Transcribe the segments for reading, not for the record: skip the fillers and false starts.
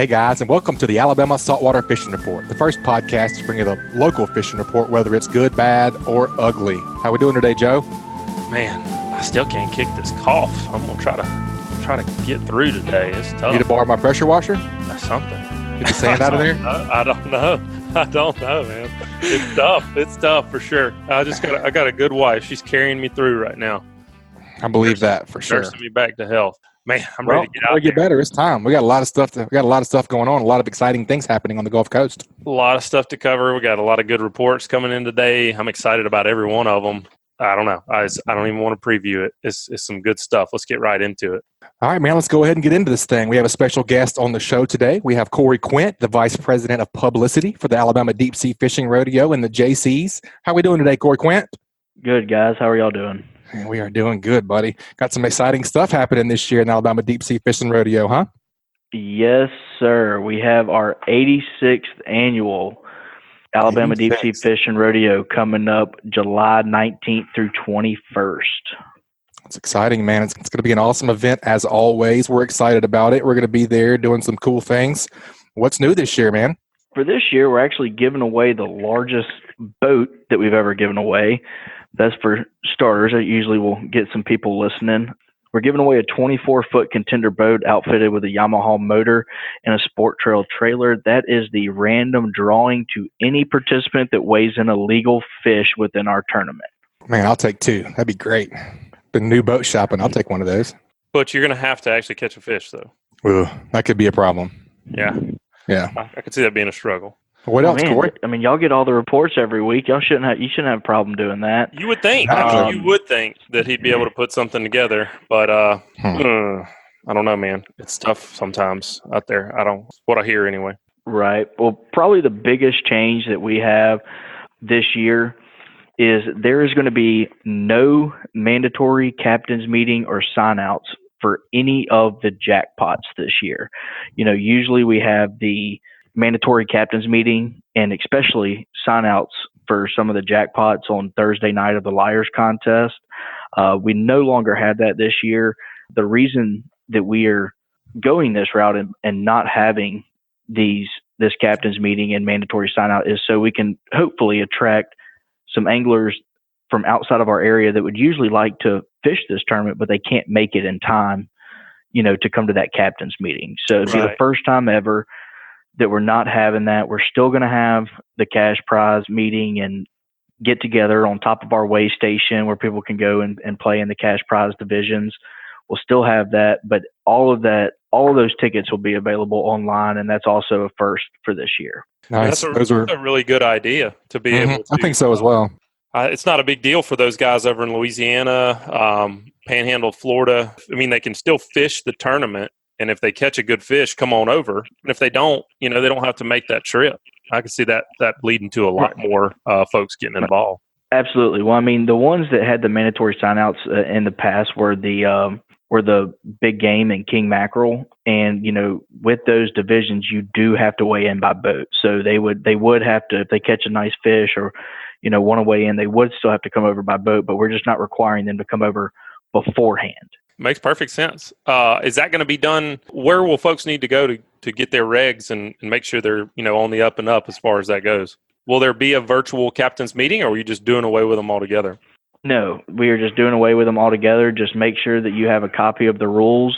Hey guys, and welcome to the Alabama Saltwater Fishing Report, the first podcast to bring you the local fishing report, whether it's good, bad, or ugly. How we doing today, Joe? Man, I still can't kick this cough. I'm gonna try to get through today. It's tough. Need to borrow my pressure washer? That's something. Get the sand out of there? I don't know, man. It's tough. It's tough for sure. I got a good wife. She's carrying me through right now. I believe that for sure. Nursing me back to health. Man, I'm ready to get out there. Get better. It's time. We got a lot of stuff. We got a lot of stuff going on. A lot of exciting things happening on the Gulf Coast. A lot of stuff to cover. We got a lot of good reports coming in today. I'm excited about every one of them. I don't know. I don't even want to preview it. It's some good stuff. Let's get right into it. All right, man. Let's go ahead and get into this thing. We have a special guest on the show today. We have Corey Quint, the Vice President of Publicity for the Alabama Deep Sea Fishing Rodeo and the JCs. How we doing today, Corey Quint? Good, guys. How are y'all doing? We are doing good, buddy. Got some exciting stuff happening this year in the Alabama Deep Sea Fishing Rodeo, huh? Yes, sir. We have our 86th annual Alabama Deep Sea Fishing Rodeo coming up July 19th through 21st. It's exciting, man. It's going to be an awesome event as always. We're excited about it. We're going to be there doing some cool things. What's new this year, man? For this year, we're actually giving away the largest boat that we've ever given away. That's for starters. It usually will get some people listening. We're giving away a 24-foot contender boat outfitted with a Yamaha motor and a Sport Trail trailer. That is the random drawing to any participant that weighs in a legal fish within our tournament. Man, I'll take two. That'd be great. Been new boat shopping. I'll take one of those. But you're going to have to actually catch a fish, though. Ugh, that could be a problem. Yeah. I could see that being a struggle. What else, Corey? I mean, y'all get all the reports every week. You shouldn't have a problem doing that. You would think. You would think that he'd be able to put something together, but I don't know, man. It's tough sometimes out there. What I hear anyway. Right. Well, probably the biggest change that we have this year is there is going to be no mandatory captain's meeting or sign-outs for any of the jackpots this year. You know, usually we have the mandatory captain's meeting and especially sign-outs for some of the jackpots on Thursday night of the Liars contest. We no longer have that this year. The reason that we are going this route and not having this captain's meeting and mandatory sign-out is so we can hopefully attract some anglers from outside of our area that would usually like to fish this tournament, but they can't make it in time, to come to that captain's meeting. So it'd be the first time ever that we're not having that. We're still going to have the cash prize meeting and get together on top of our weigh station where people can go and play in the cash prize divisions. We'll still have that, but all of those tickets will be available online, and that's also a first for this year. Nice. That's a really good idea to be able to. I think so as well. It's not a big deal for those guys over in Louisiana, Panhandle, Florida. I mean, they can still fish the tournament. And if they catch a good fish, come on over. And if they don't, they don't have to make that trip. I can see that leading to a lot more folks getting involved. Absolutely. Well, I mean, the ones that had the mandatory sign-outs in the past were the big game and king mackerel. And, with those divisions, you do have to weigh in by boat. So they would have to, if they catch a nice fish or, want to weigh in, they would still have to come over by boat, but we're just not requiring them to come over beforehand. Makes perfect sense. Is that going to be done? Where will folks need to go to get their regs and make sure they're, on the up and up as far as that goes? Will there be a virtual captain's meeting, or are you just doing away with them altogether? No, we are just doing away with them altogether. Just make sure that you have a copy of the rules,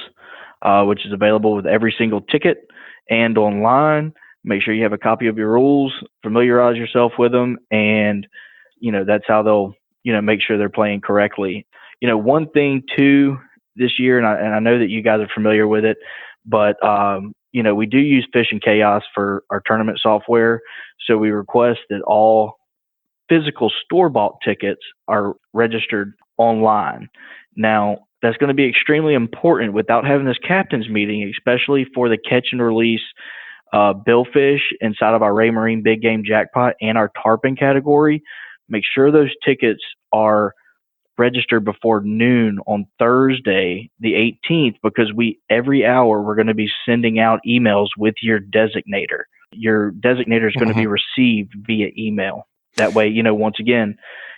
which is available with every single ticket and online. Make sure you have a copy of your rules, familiarize yourself with them, and, that's how they'll, make sure they're playing correctly. One thing too, this year, and I know that you guys are familiar with it, but we do use Fish and Chaos for our tournament software. So we request that all physical store-bought tickets are registered online. Now, that's going to be extremely important without having this captain's meeting, especially for the catch and release billfish inside of our Ray Marine Big Game Jackpot and our tarpon category. Make sure those tickets are registered before noon on Thursday, the 18th, because every hour we're going to be sending out emails with your designator. Your designator is going to be received via email. That way, once again,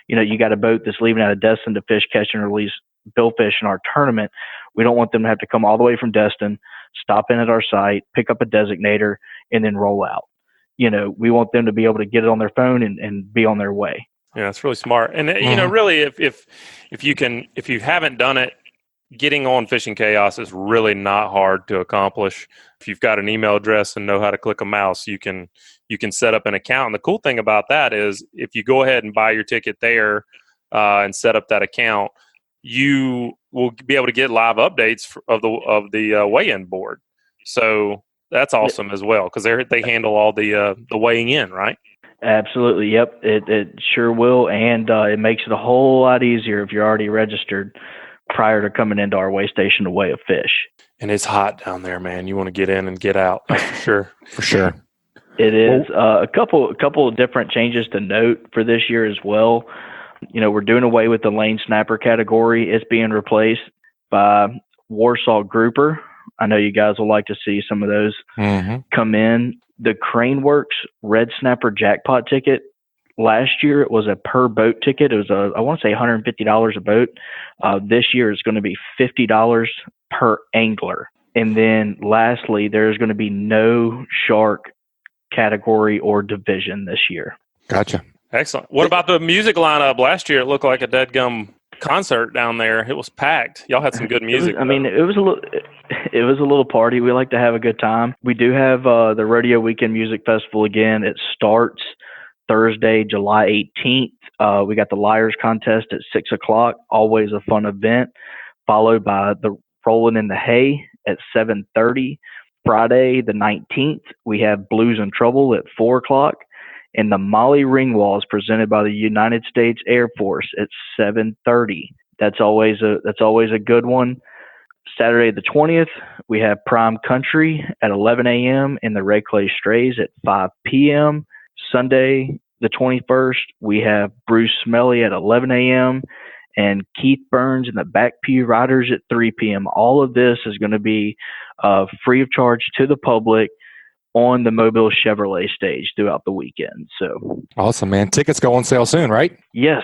you got a boat that's leaving out of Destin to fish, catch, and release billfish in our tournament, we don't want them to have to come all the way from Destin, stop in at our site, pick up a designator, and then roll out. We want them to be able to get it on their phone and be on their way. Yeah, it's really smart. And really, if you haven't done it, getting on Fishing Chaos is really not hard to accomplish. If you've got an email address and know how to click a mouse, you can set up an account. And the cool thing about that is if you go ahead and buy your ticket there and set up that account, you will be able to get live updates of the weigh-in board. So that's awesome as well, because they handle all the weighing in, right? Absolutely. Yep. It sure will. And it makes it a whole lot easier if you're already registered prior to coming into our weigh station to weigh a fish. And it's hot down there, man. You want to get in and get out. That's for sure. For sure. It is. A couple of different changes to note for this year as well. We're doing away with the lane snapper category. It's being replaced by Warsaw grouper. I know you guys will like to see some of those come in. The Craneworks Red Snapper Jackpot ticket, last year it was a per boat ticket. It was I want to say $150 a boat. This year it's going to be $50 per angler. And then lastly, there's going to be no shark category or division this year. Gotcha. Excellent. What about the music lineup? Last year it looked like a deadgum concert down there. It was packed. Y'all had some good music. It was a little party. We like to have a good time. We do have the Rodeo Weekend Music Festival again. It starts Thursday, July 18th. We got the Liars Contest at 6 o'clock. Always a fun event. Followed by the Rolling in the Hay at 7:30. Friday, the 19th, we have Blues and Trouble at 4 o'clock. And the Molly Ringwalls presented by the United States Air Force at 7:30. That's always a good one. Saturday the 20th, we have Prime Country at 11 a.m. and the Red Clay Strays at 5 p.m. Sunday the 21st, we have Bruce Smelly at 11 a.m. and Keith Burns and the Back Pew Riders at 3 p.m. All of this is going to be free of charge to the public on the Mobile Chevrolet stage throughout the weekend. So awesome, man. Tickets go on sale soon, right? Yes.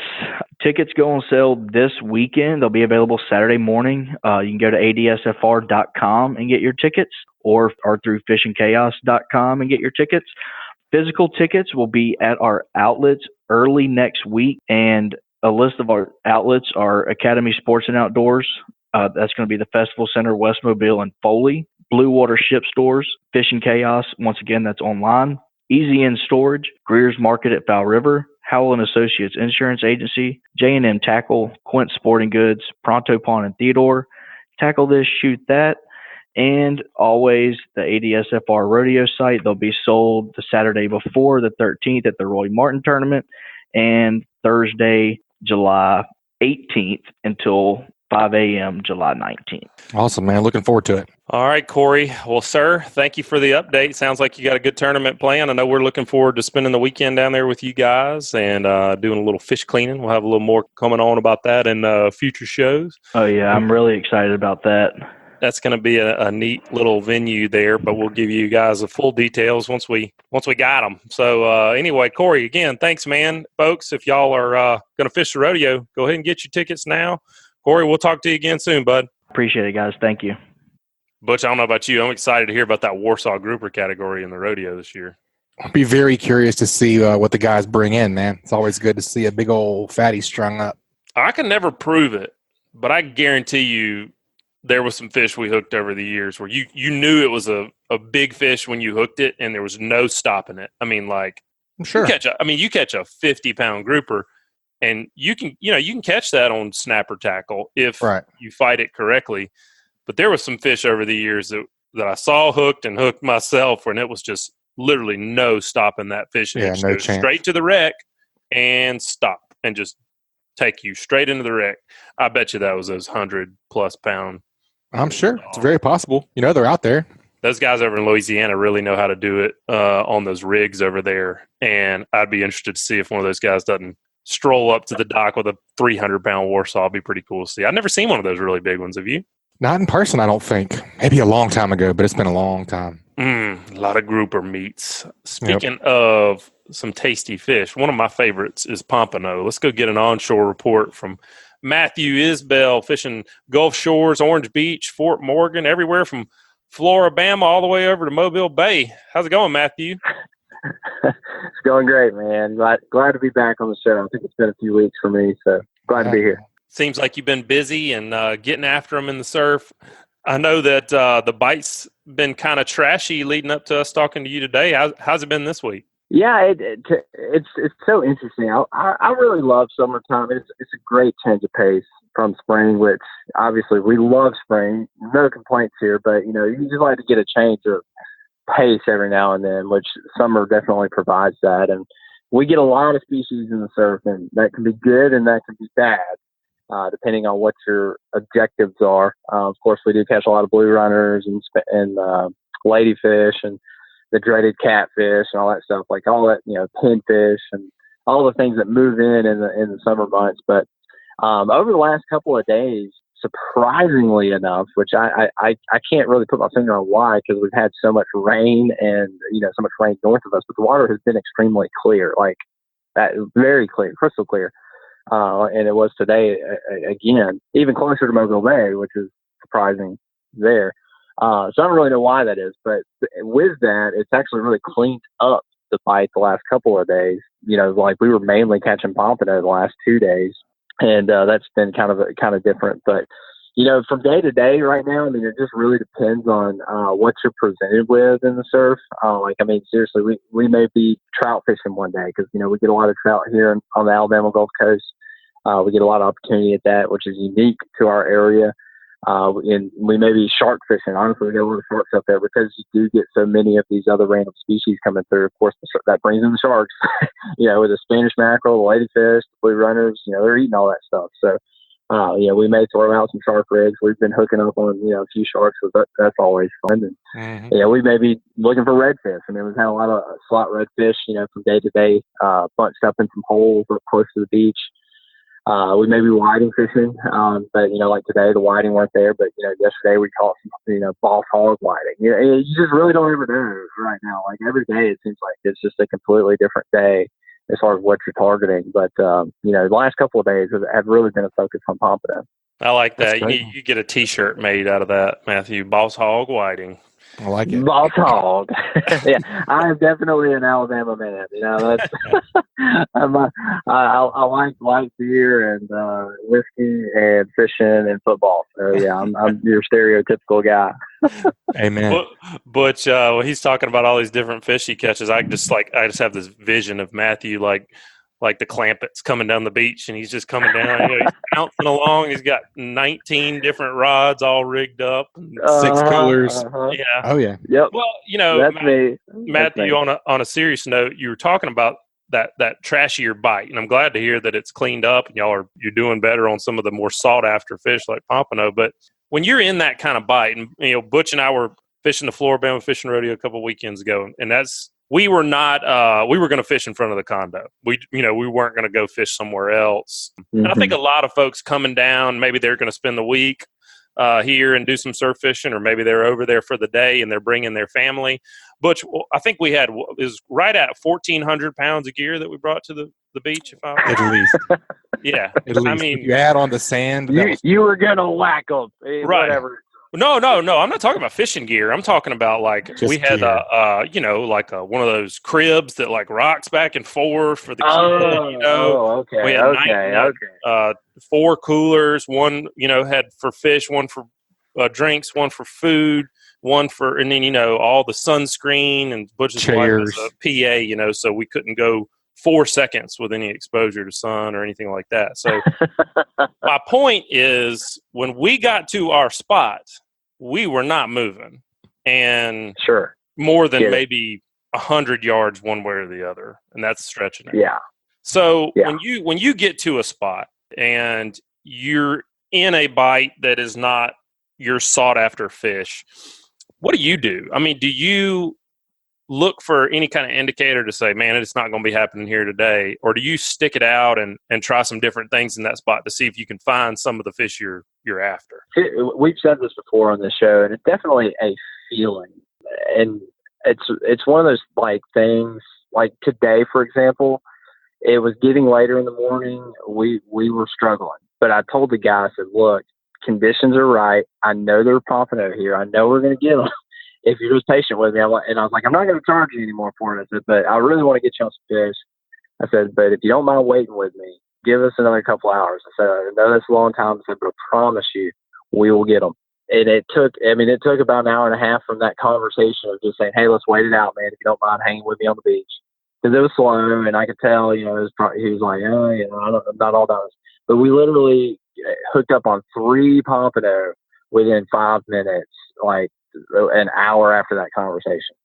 Tickets go on sale this weekend. They'll be available Saturday morning. You can go to adsfr.com and get your tickets or through fishingchaos.com and get your tickets. Physical tickets will be at our outlets early next week, and a list of our outlets are Academy Sports and Outdoors. That's going to be the Festival Center, West Mobile, and Foley. Blue Water Ship Stores, Fishing Chaos, once again, that's online. Easy In Storage, Greer's Market at Foul River, Howell & Associates Insurance Agency, J&M Tackle, Quint Sporting Goods, Pronto Pond and Theodore, Tackle This, Shoot That, and always the ADSFR Rodeo site. They'll be sold the Saturday before, the 13th, at the Roy Martin Tournament, and Thursday, July 18th until 5 a.m. July 19th. Awesome, man. Looking forward to it. All right, Corey. Well, sir, thank you for the update. Sounds like you got a good tournament plan. I know we're looking forward to spending the weekend down there with you guys and doing a little fish cleaning. We'll have a little more coming on about that in future shows. Oh, yeah. I'm really excited about that. That's going to be a neat little venue there, but we'll give you guys the full details once we got them. So anyway, Corey, again, thanks, man. Folks, if y'all are going to fish the rodeo, go ahead and get your tickets now. Corey, we'll talk to you again soon, bud. Appreciate it, guys. Thank you. Butch, I don't know about you. I'm excited to hear about that Warsaw grouper category in the rodeo this year. I'll be very curious to see what the guys bring in, man. It's always good to see a big old fatty strung up. I can never prove it, but I guarantee you there was some fish we hooked over the years where you knew it was a big fish when you hooked it and there was no stopping it. I mean, like, sure. You catch a 50-pound grouper and you can catch that on snapper tackle if you fight it correctly. But there was some fish over the years that I saw hooked and hooked myself, and it was just literally no stopping that fish. Yeah, no chance. Straight to the wreck and stop and just take you straight into the wreck. I bet you that was those 100+ pound. I'm sure. It's very possible. They're out there. Those guys over in Louisiana really know how to do it on those rigs over there. And I'd be interested to see if one of those guys doesn't stroll up to the dock with a 300-pound Warsaw. It'd be pretty cool to see. I've never seen one of those really big ones. Have you? Not in person, I don't think. Maybe a long time ago, but it's been a long time. A lot of grouper meats. Speaking of some tasty fish, one of my favorites is pompano. Let's go get an onshore report from Matthew Isbell fishing Gulf Shores, Orange Beach, Fort Morgan, everywhere from Flora Bama all the way over to Mobile Bay. How's it going, Matthew? It's going great, man. Glad to be back on the show. I think it's been a few weeks for me, so glad to be here. Seems like you've been busy and getting after them in the surf. I know that the bite's been kind of trashy leading up to us talking to you today. How's it been this week? Yeah, it's so interesting. I really love summertime. It's a great change of pace from spring, which obviously we love spring. No complaints here, but you just like to get a change of pace every now and then, which summer definitely provides that. And we get a lot of species in the surf, and that can be good and that can be bad, depending on what your objectives are. Of course, we do catch a lot of blue runners and ladyfish and the dreaded catfish and all that stuff, like all that, pinfish and all the things that move in the summer months. But over the last couple of days, surprisingly enough, which I can't really put my finger on why, because we've had so much rain and so much rain north of us, but the water has been extremely clear, like that, very clear, crystal clear. And it was today again, even closer to Mobile Bay, which is surprising there. So I don't really know why that is, but with that, it's actually really cleaned up the bite the last couple of days. Like we were mainly catching pompano the last 2 days, and that's been kind of different. But from day to day right now, it just really depends on what you're presented with in the surf. Seriously, we may be trout fishing one day because we get a lot of trout here on the Alabama Gulf Coast. We get a lot of opportunity at that, which is unique to our area. And we may be shark fishing. Honestly, we get a lot of sharks up there because you do get so many of these other random species coming through. Of course, that brings in the sharks, with the Spanish mackerel, the ladyfish, the blue runners, they're eating all that stuff. So, we may throw out some shark rigs. We've been hooking up on, a few sharks, so that's always fun. And, we may be looking for redfish. We've had a lot of slot redfish, from day to day, bunched up in some holes up close to the beach. We may be whiting fishing, but like today the whiting weren't there. But yesterday we caught some boss hog whiting. You just really don't ever know right now. Like every day it seems like it's just a completely different day as far as what you're targeting. But the last couple of days have really been a focus on pompano. I like that. You get a T-shirt made out of that, Matthew. Boss hog whiting. I like it. Boss hog. Yeah, I am definitely an Alabama man. That's I like light beer and whiskey and fishing and football. So yeah, I'm your stereotypical guy. Amen. Butch, when he's talking about all these different fish he catches, I just have this vision of Matthew like the clampets coming down the beach, and he's just coming down. He's bouncing along. He's got 19 different rods all rigged up. 6 coolers. Yeah. Oh yeah. Yep. Well, that's me. Matthew, on a serious note, you were talking about that trashier bite, and I'm glad to hear that it's cleaned up and you're doing better on some of the more sought after fish like pompano. But when you're in that kind of bite, and Butch and I were fishing the Flora Bama Fishing Rodeo a couple of weekends ago, and we were not. We were going to fish in front of the condo. We weren't going to go fish somewhere else. And I think a lot of folks coming down, maybe they're going to spend the week here and do some surf fishing, or maybe they're over there for the day and they're bringing their family. Butch, I think we had is right at 1,400 pounds of gear that we brought to the beach. At least, yeah. At least. If you add on the sand, you were going to whack them, right? Whatever. No. I'm not talking about fishing gear. I'm talking about Just we had one of those cribs that rocks back and forth for the kids. Okay. We had 4 coolers. One had for fish, one for drinks, one for food, one for, and then all the sunscreen, and Butch's chairs, wife was a PA. So we couldn't go 4 seconds with any exposure to sun or anything like that. So my point is, when we got to our spot, we were not moving, and more than maybe 100 yards one way or the other, and that's stretching it. Yeah. So when you get to a spot and you're in a bite that is not your sought after fish, what do you do? Do you look for any kind of indicator to say, man, it's not going to be happening here today? Or do you stick it out and try some different things in that spot to see if you can find some of the fish you're after? We've said this before on the show, and it's definitely a feeling. And it's one of those things, like today, for example, it was getting later in the morning. We were struggling. But I told the guy, I said, look, conditions are right. I know they're pompano here. I know we're going to get them. If you're just patient with me. And I was like, I'm not going to charge you anymore for it. I said, but I really want to get you on some fish. I said, but if you don't mind waiting with me, give us another couple hours. I said, I know that's a long time. I said, but I promise you, we will get them. And it took about an hour and a half from that conversation of just saying, hey, let's wait it out, man, if you don't mind hanging with me on the beach. Because it was slow, and I could tell, he was like, I'm not all about this. But we literally hooked up on 3 pompano within 5 minutes, like an hour after that conversation.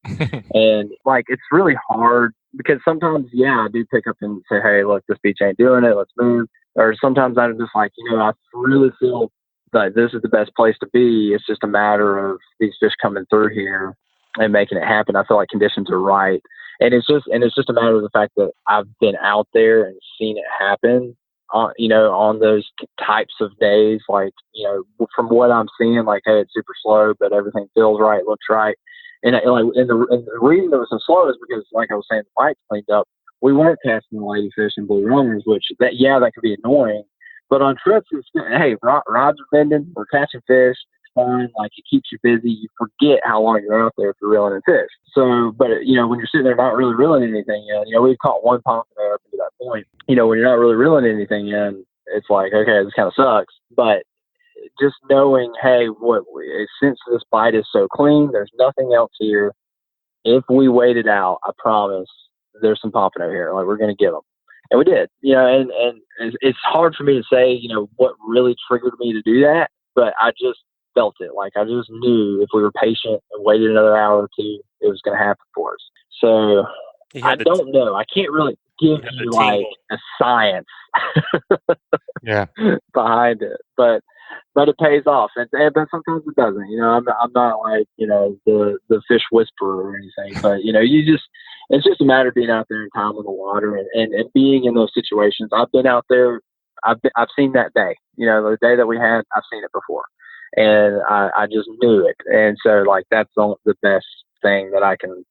And like, it's really hard because sometimes, I do pick up and say, hey, look, this beach ain't doing it. Let's move. Or sometimes I'm just like, I really feel like this is the best place to be. It's just a matter of these fish coming through here and making it happen. I feel like conditions are right. And it's just a matter of the fact that I've been out there and seen it happen, on those types of days. Like, from what I'm seeing, like, hey, it's super slow, but everything feels right, looks right. And the reason it was so slow is because, like I was saying, the bites cleaned up. We weren't casting ladyfish and blue runners, which that could be annoying. But on trips, it's, hey, rods are bending, we're catching fish. It's fun. Like, it keeps you busy. You forget how long you're out there if you're reeling in fish. So, but when you're sitting there not really reeling anything in, we've caught 1 pompano up to that point. When you're not really reeling anything in, it's like, okay, this kind of sucks. But just knowing, hey, since this bite is so clean, there's nothing else here. If we wait it out, I promise there's some pompano here. Like, we're going to get them. And we did, and it's hard for me to say, what really triggered me to do that, but I just felt it. Like, I just knew if we were patient and waited another hour or 2, it was going to happen for us. So I don't know. I can't really give you like a science behind it, but it pays off. But sometimes it doesn't, I'm not like, the fish whisperer or anything, but it's just a matter of being out there and time on the water and being in those situations. I've been out there. I've seen that day, the day that we had, I've seen it before, and I just knew it. And so, like, that's the best thing that I can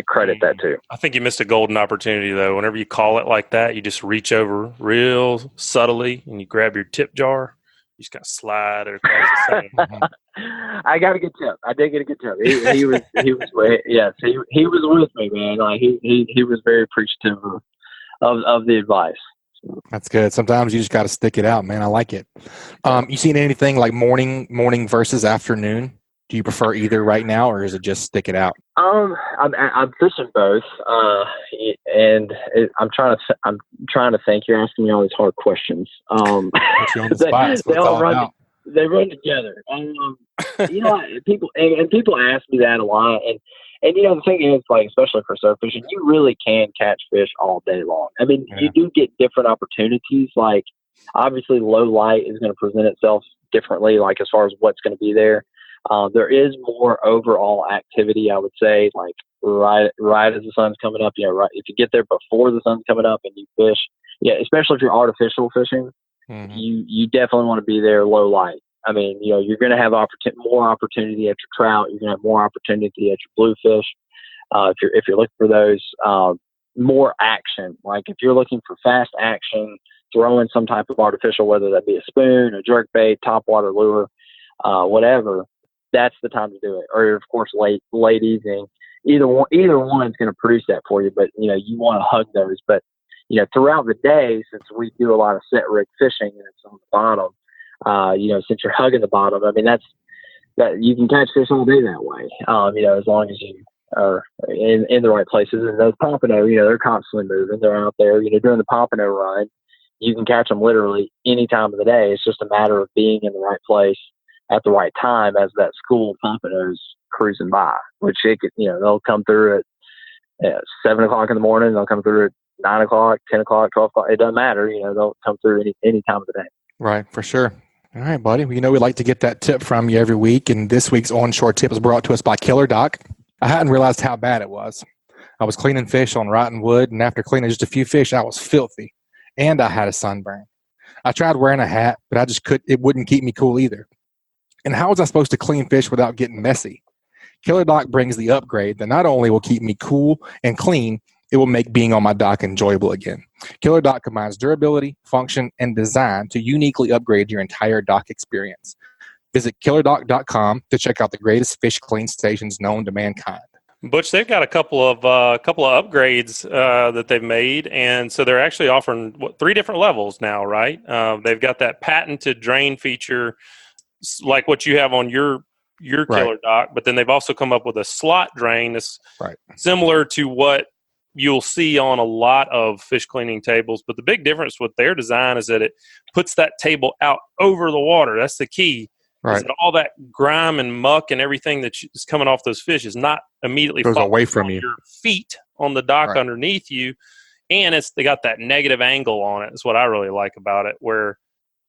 credit that to. I think you missed a golden opportunity, though. Whenever you call it like that, you just reach over real subtly and you grab your tip jar. You just got to slide it across the sand. I got a good tip. I did get a good tip. He was with me, man. Like, he was very appreciative of the advice. That's good. Sometimes you just got to stick it out, man. I like it. You seen anything like morning versus afternoon? Do you prefer either right now, or is it just stick it out? I'm fishing both, and I'm trying to think. You're asking me all these hard questions. Put you on the spot. They run together. People ask me that a lot, and the thing is, like, especially for surf fishing, you really can catch fish all day long. I mean, You do get different opportunities. Like, obviously, low light is going to present itself differently, like, as far as what's going to be there. There is more overall activity, I would say, like right as the sun's coming up. Right. If you get there before the sun's coming up and you fish, especially if you're artificial fishing, you definitely want to be there low light. I mean, you're going to have more opportunity at your trout. You're going to have more opportunity at your bluefish. If you're looking for those, more action. Like, if you're looking for fast action, throw in some type of artificial, whether that be a spoon, a jerkbait, topwater lure, whatever. That's the time to do it. Or, of course, late evening. Either one is going to produce that for you, but you want to hug those. But throughout the day, since we do a lot of set rig fishing and it's on the bottom, since you're hugging the bottom, I mean, that you can catch fish all day that way. As long as you are in the right places. And those pompano, they're constantly moving. They're out there. During the pompano run, you can catch them literally any time of the day. It's just a matter of being in the right place at the right time as that school of pompanos cruising by, which they'll come through at 7 o'clock in the morning. They'll come through at 9 o'clock, 10 o'clock, 12 o'clock. It doesn't matter. They'll come through any time of the day. Right. For sure. All right, buddy. Well, we like to get that tip from you every week. And this week's onshore tip was brought to us by Killer Doc. I hadn't realized how bad it was. I was cleaning fish on rotten wood, and after cleaning just a few fish, I was filthy, and I had a sunburn. I tried wearing a hat, but it wouldn't keep me cool either. And how was I supposed to clean fish without getting messy? Killer Doc brings the upgrade that not only will keep me cool and clean, it will make being on my dock enjoyable again. Killer Dock combines durability, function, and design to uniquely upgrade your entire dock experience. Visit killerdock.com to check out the greatest fish clean stations known to mankind. Butch, they've got a couple of upgrades that they've made, and so they're actually offering 3 different levels now, right? They've got that patented drain feature, like what you have on your Killer Dock, but then they've also come up with a slot drain that's similar to what you'll see on a lot of fish cleaning tables. But the big difference with their design is that it puts that table out over the water. That's the key. Right. All that grime and muck and everything that is coming off those fish is not immediately goes away from your feet on the dock underneath you. And they got that negative angle on it. Is what I really like about it, where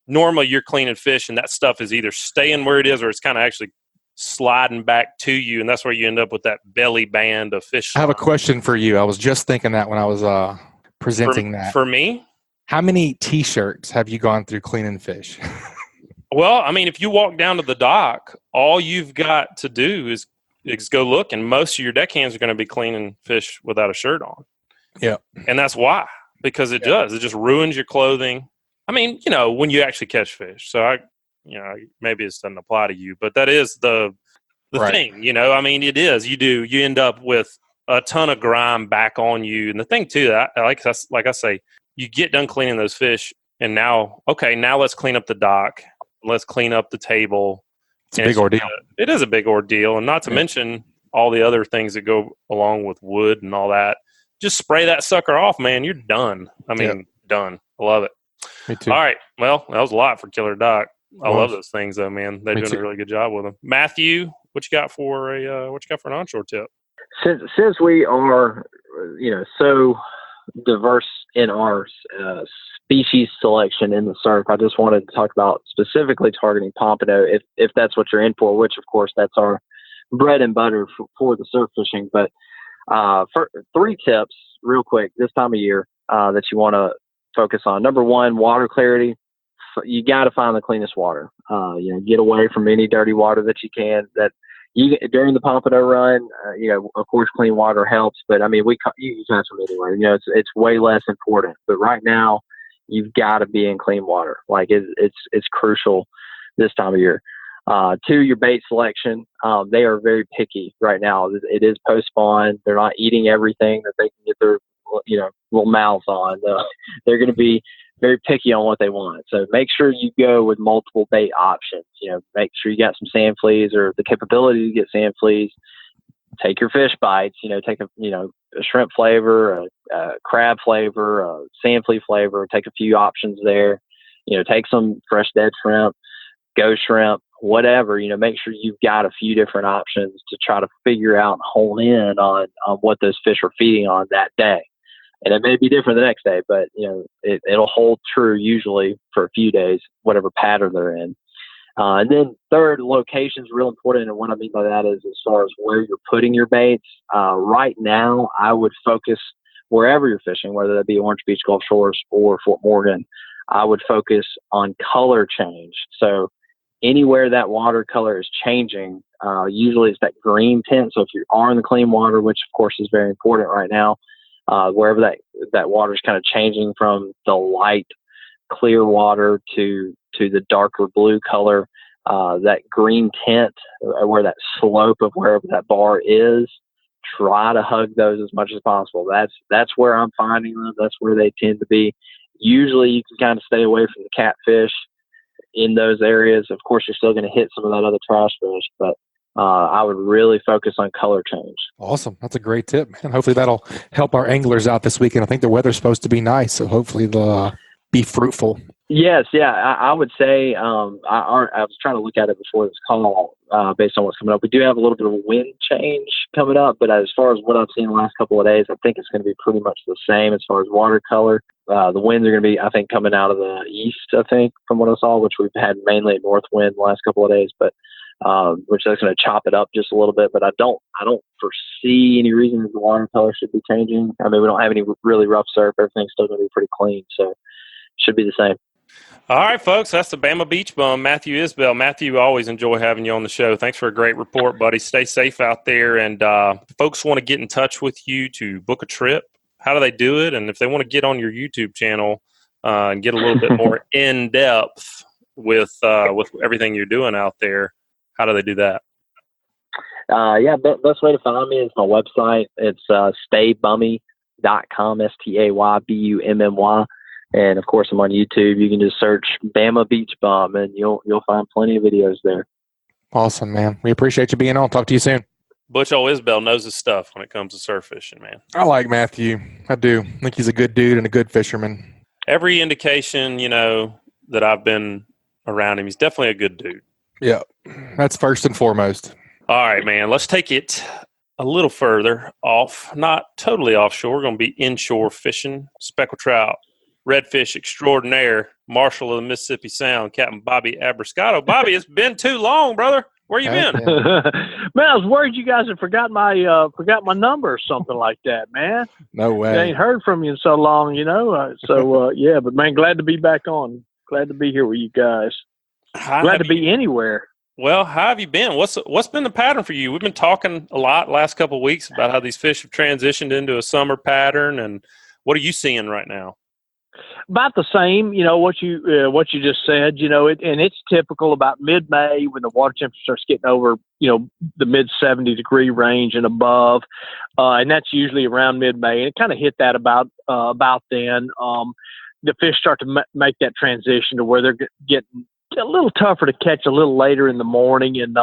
normally you're cleaning fish and that stuff is either staying where it is or it's kind of actually sliding back to you. And that's where you end up with that belly band of fish. I have a question for you. I was just thinking that when I was presenting that. For me? How many T-shirts have you gone through cleaning fish? Well, I mean, if you walk down to the dock, all you've got to do is go look, and most of your deckhands are going to be cleaning fish without a shirt on. Yeah. And that's why, because it does. It just ruins your clothing. I mean, when you actually catch fish. So, maybe it doesn't apply to you, but that is the thing, I mean, it is. You end up with a ton of grime back on you. And the thing, too, like I say, you get done cleaning those fish, and now let's clean up the dock. Let's clean up the table. It's a big ordeal. It is a big ordeal. And not to mention all the other things that go along with wood and all that. Just spray that sucker off, man. You're done. I mean, done. I love it. Me too. All right. Well, that was a lot for Killer Dock. I love those things, though, man. They're doing a really good job with them. Matthew, what you got for an onshore tip? Since we are, so diverse in our species selection in the surf, I just wanted to talk about specifically targeting pompano, if that's what you're in for, which of course that's our bread and butter for the surf fishing. But for 3 tips real quick this time of year that you want to focus on. Number 1, water clarity. You got to find the cleanest water. Get away from any dirty water that you can. That during the pompano run, of course, clean water helps. But I mean, you can catch them anywhere. It's way less important. But right now, you've got to be in clean water. Like it's crucial this time of year. 2, your bait selection. They are very picky right now. It is post spawn. They're not eating everything that they can get their little mouths on. They're going to be very picky on what they want. So make sure you go with multiple bait options. Make sure you got some sand fleas or the capability to get sand fleas. Take your fish bites. Take a shrimp flavor, a crab flavor, a sand flea flavor. Take a few options there. Take some fresh dead shrimp, ghost shrimp, whatever. Make sure you've got a few different options to try to figure out and hone in on what those fish are feeding on that day. And it may be different the next day, but it'll hold true usually for a few days, whatever pattern they're in. And then 3rd, location is real important. And what I mean by that is as far as where you're putting your baits. Right now, I would focus wherever you're fishing, whether that be Orange Beach Gulf Shores or Fort Morgan. I would focus on color change. So anywhere that watercolor is changing, usually it's that green tint. So if you are in the clean water, which of course is very important right now, wherever that water is kind of changing from the light clear water to the darker blue color, that green tint, where that slope of wherever that bar is, try to hug those as much as possible. That's where I'm finding them. That's where they tend to be. Usually you can kind of stay away from the catfish in those areas. Of course, you're still going to hit some of that other trash fish, but I would really focus on color change. Awesome. That's a great tip, man. Hopefully that'll help our anglers out this weekend. I think the weather's supposed to be nice, so hopefully they'll be fruitful. Yes, yeah. I would say I was trying to look at it before this call based on what's coming up. We do have a little bit of a wind change coming up, but as far as what I've seen the last couple of days, I think it's going to be pretty much the same as far as watercolor. The winds are going to be, I think, coming out of the east, I think, from what I saw, which we've had mainly a north wind the last couple of days, but which is going to chop it up just a little bit. But I don't foresee any reason that the watercolor should be changing. I mean, we don't have any really rough surf. Everything's still going to be pretty clean, so it should be the same. All right, folks, that's the Bama Beach Bum, Matthew Isbell. Matthew, always enjoy having you on the show. Thanks for a great report, buddy. Stay safe out there. And folks want to get in touch with you to book a trip, how do they do it? And if they want to get on your YouTube channel and get a little bit more in depth with everything you're doing out there, how do they do that? Best way to find me is my website. It's staybummy.com, STAYBUMMY. And of course, I'm on YouTube. You can just search Bama Beach Bum, and you'll find plenty of videos there. Awesome, man. We appreciate you being on. Talk to you soon. Butch old Isbell knows his stuff when it comes to surf fishing, man. I like Matthew. I do. I think he's a good dude and a good fisherman. Every indication, that I've been around him, he's definitely a good dude. Yeah, that's first and foremost. All right, man. Let's take it a little further off, not totally offshore. We're going to be inshore fishing, speckled trout, redfish extraordinaire, Marshal of the Mississippi Sound, Captain Bobby Abruscato. Bobby, it's been too long, brother. Where you been? Man, I was worried you guys had forgot my number or something like that, man. No way. I ain't heard from you in so long, but man, glad to be back on. Glad to be here with you guys. Glad to be anywhere. Well, how have you been? What's been the pattern for you? We've been talking a lot last couple of weeks about how these fish have transitioned into a summer pattern, and what are you seeing right now? About the same, what you just said, and it's typical about mid-May when the water temperature starts getting over, the mid-70 degree range and above, and that's usually around mid-May, and it kind of hit that about then. The fish start to make that transition to where they're getting a little tougher to catch a little later in the morning and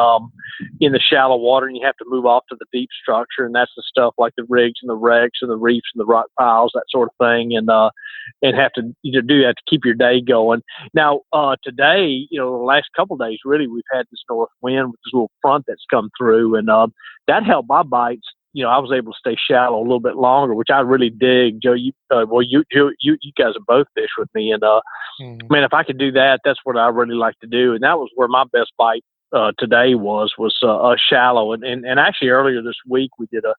in the shallow water, and you have to move off to the deep structure, and that's the stuff like the rigs and the wrecks and the reefs and the rock piles, that sort of thing, and have to do that to keep your day going. Now, today, the last couple of days, really, we've had this north wind with this little front that's come through, and that helped my bites. I was able to stay shallow a little bit longer, which I really dig. Joe, you guys have both fished with me, and man, if I could do that, that's what I really like to do. And that was where my best bite today was shallow. And actually earlier this week we did a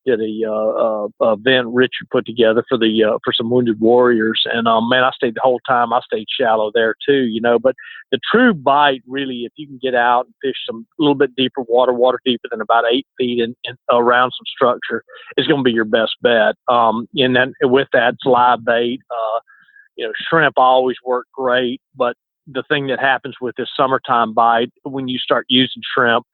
event Richard put together for some wounded warriors, and man, I stayed the whole time. I stayed shallow there too, But the true bite, really, if you can get out and fish some a little bit deeper water deeper than about 8 feet and around some structure, is going to be your best bet. And then with that, it's live bait. Shrimp always work great, but the thing that happens with this summertime bite, when you start using shrimp,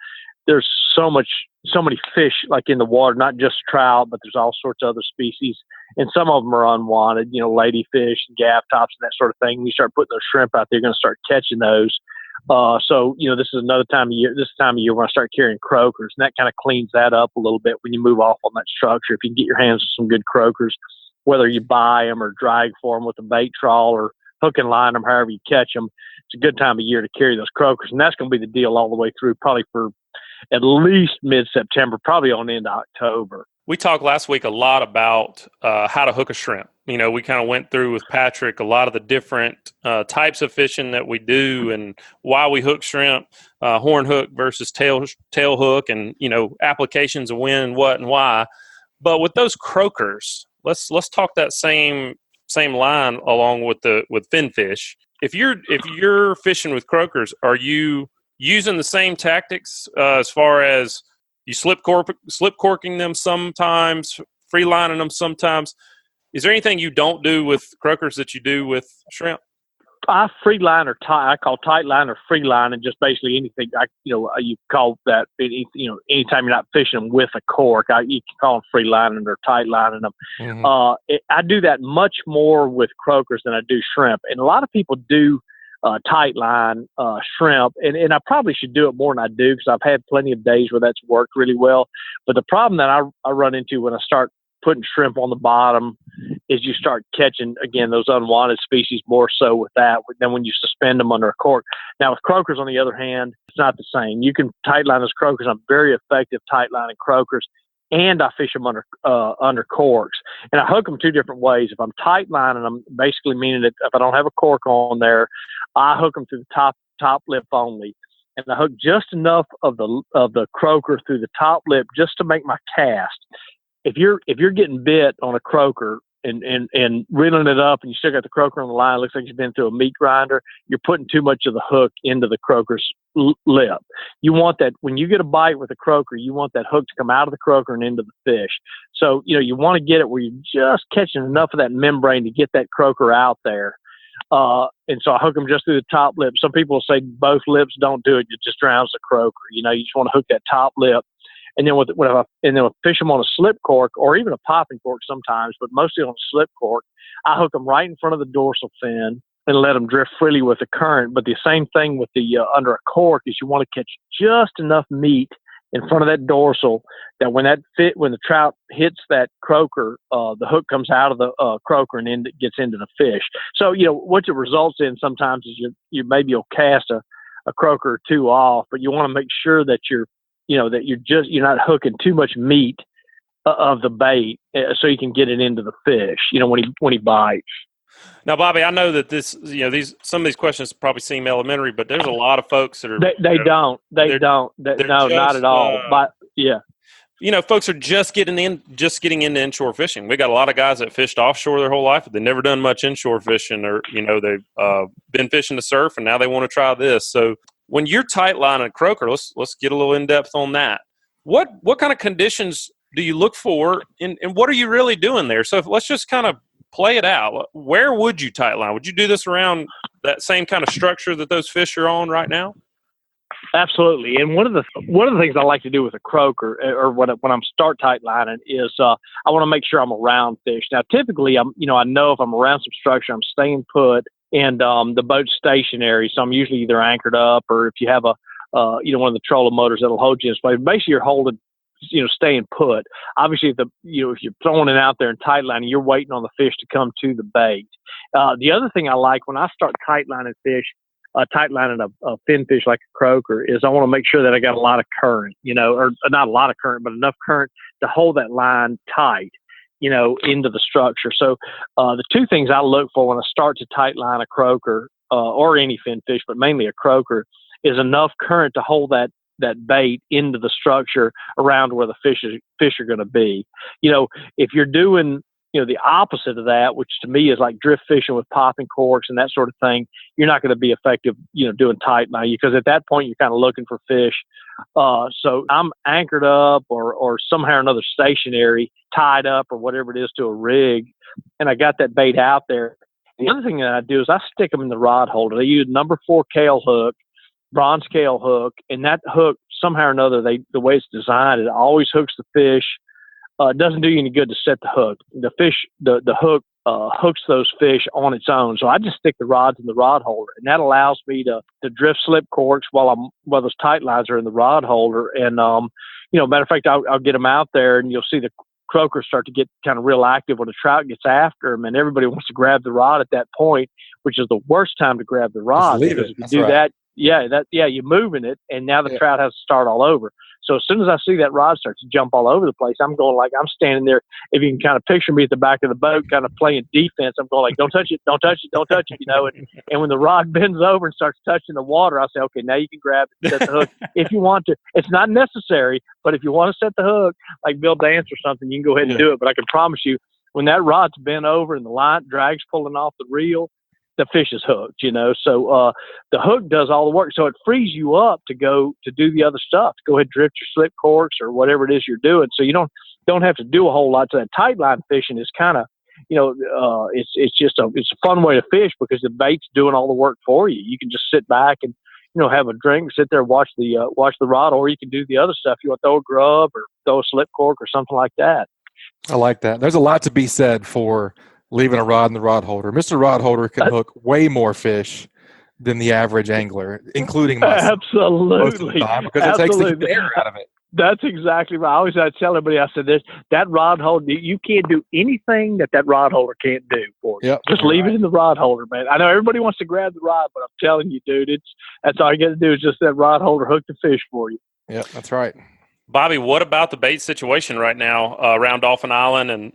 there's so many fish like in the water, not just trout, but there's all sorts of other species, and some of them are unwanted, ladyfish and gaff tops and that sort of thing. When you start putting those shrimp out there, you're going to start catching those. So this is another time of year. This time of year, we're going to start carrying croakers, and that kind of cleans that up a little bit when you move off on that structure. If you can get your hands on some good croakers, whether you buy them or drag for them with a bait trawl or hook and line them, however you catch them, it's a good time of year to carry those croakers, and that's going to be the deal all the way through, probably for at least mid-September, probably on into October. We talked last week a lot about how to hook a shrimp. We kind of went through with Patrick a lot of the different types of fishing that we do and why we hook shrimp, horn hook versus tail hook, and applications of when and what and why. But with those croakers, let's talk that same line along with finfish. If you're fishing with croakers, are you using the same tactics as far as you slip corking them sometimes, free lining them sometimes? Is there anything you don't do with croakers that you do with shrimp? I free line or tight. I call tight line or free line, and just basically anything. You call that. Anytime you're not fishing with a cork, you can call them free lining or tight lining them. Mm-hmm. I do that much more with croakers than I do shrimp, and a lot of people do tight line shrimp, and I probably should do it more than I do, because I've had plenty of days where that's worked really well. But the problem that I run into when I start putting shrimp on the bottom is you start catching, again, those unwanted species more so with that than when you suspend them under a cork. Now with croakers, on the other hand, it's not the same. You can tight line those croakers. I'm very effective tight lining croakers, and I fish them under corks. And I hook them two different ways. If I'm tight lining them, basically meaning that if I don't have a cork on there, I hook them through the top lip only. And I hook just enough of the croaker through the top lip just to make my cast. If you're getting bit on a croaker, and reeling it up, and you still got the croaker on the line. It looks like you've been through a meat grinder. You're putting too much of the hook into the croaker's lip. You want that when you get a bite with a croaker, you want that hook to come out of the croaker and into the fish. So, you want to get it where you're just catching enough of that membrane to get that croaker out there. And so I hook them just through the top lip. Some people will say both lips, don't do it. It just drowns the croaker. You just want to hook that top lip. And then with fish them on a slip cork or even a popping cork sometimes, but mostly on a slip cork, I hook them right in front of the dorsal fin and let them drift freely with the current. But the same thing with the under a cork is you want to catch just enough meat in front of that dorsal that when the trout hits that croaker, the hook comes out of the croaker and gets into the fish. So what it results in sometimes is you'll cast a croaker or two off, but you want to make sure that you're not hooking too much meat of the bait so you can get it into the fish, when he bites. Now, Bobby, I know that some of these questions probably seem elementary, but there's a lot of folks that are don't. Not at all. But yeah. Folks are just getting into inshore fishing. We got a lot of guys that fished offshore their whole life, but they've never done much inshore fishing, or they've been fishing the surf, and now they want to try this. So when you're tight lining a croaker, let's get a little in depth on that. What kind of conditions do you look for, and what are you really doing there? So let's just kind of play it out. Where would you tight line? Would you do this around that same kind of structure that those fish are on right now? Absolutely. And one of the things I like to do with a croaker, or when I'm start tight lining, is I want to make sure I'm around fish. Now, typically, I know if I'm around some structure, I'm staying put, and the boat's stationary, so I'm usually either anchored up, or if you have one of the trolling motors that'll hold you in place. Basically, you're holding, staying put. Obviously, if you're throwing it out there and tight lining, you're waiting on the fish to come to the bait. The other thing I like when I start tight lining fish, tight lining a finfish like a croaker, is I want to make sure that I got a lot of current, or not a lot of current, but enough current to hold that line tight, into the structure. So the two things I look for when I start to tight line a croaker, or any finfish, but mainly a croaker, is enough current to hold that bait into the structure around where the fish are going to be. If you're doing the opposite of that, which to me is like drift fishing with popping corks and that sort of thing, you're not going to be effective, doing tight line, because at that point you're kind of looking for fish. So I'm anchored up or somehow or another stationary, tied up or whatever it is to a rig, and I got that bait out there. The other thing that I do is I stick them in the rod holder. They use number 4 Kahle hook, bronze Kahle hook, and that hook, somehow or another, the way it's designed, it always hooks the fish. It doesn't do you any good to set the hook. The hook hooks those fish on its own. So I just stick the rods in the rod holder, and that allows me to drift slip corks while those tight lines are in the rod holder. And matter of fact, I'll get them out there, and you'll see the croakers start to get kind of real active when the trout gets after them, and everybody wants to grab the rod at that point, which is the worst time to grab the rod, because if you do that, you're moving it, and now the trout has to start all over. So as soon as I see that rod start to jump all over the place, I'm going like I'm standing there. If you can kind of picture me at the back of the boat, kind of playing defense, I'm going like, don't touch it, don't touch it, don't touch it, And when the rod bends over and starts touching the water, I say, okay, now you can grab it, set the hook if you want to. It's not necessary, but if you want to set the hook, like Bill Dance or something, you can go ahead and do it. But I can promise you, when that rod's bent over and the line drag's pulling off the reel, the fish is hooked, So the hook does all the work. So it frees you up to go to do the other stuff. Go ahead, drift your slip corks or whatever it is you're doing. So you don't have to do a whole lot. So that tight line fishing is kind of, it's a fun way to fish, because the bait's doing all the work for you. You can just sit back and have a drink, sit there, watch the rod, or you can do the other stuff. You want to throw a grub or throw a slip cork or something like that. I like that. There's a lot to be said for leaving a rod in the rod holder. Mr. Rod Holder can hook way more fish than the average angler, including myself. Absolutely. Most of the time, because it takes the air out of it. That's exactly right. I always tell everybody, I said this, that rod holder, you can't do anything that rod holder can't do for you. Yep, just leave it in the rod holder, man. I know everybody wants to grab the rod, but I'm telling you, dude, that's all you got to do is just that rod holder hook the fish for you. Yeah, that's right. Bobby, what about the bait situation right now around Dauphin Island and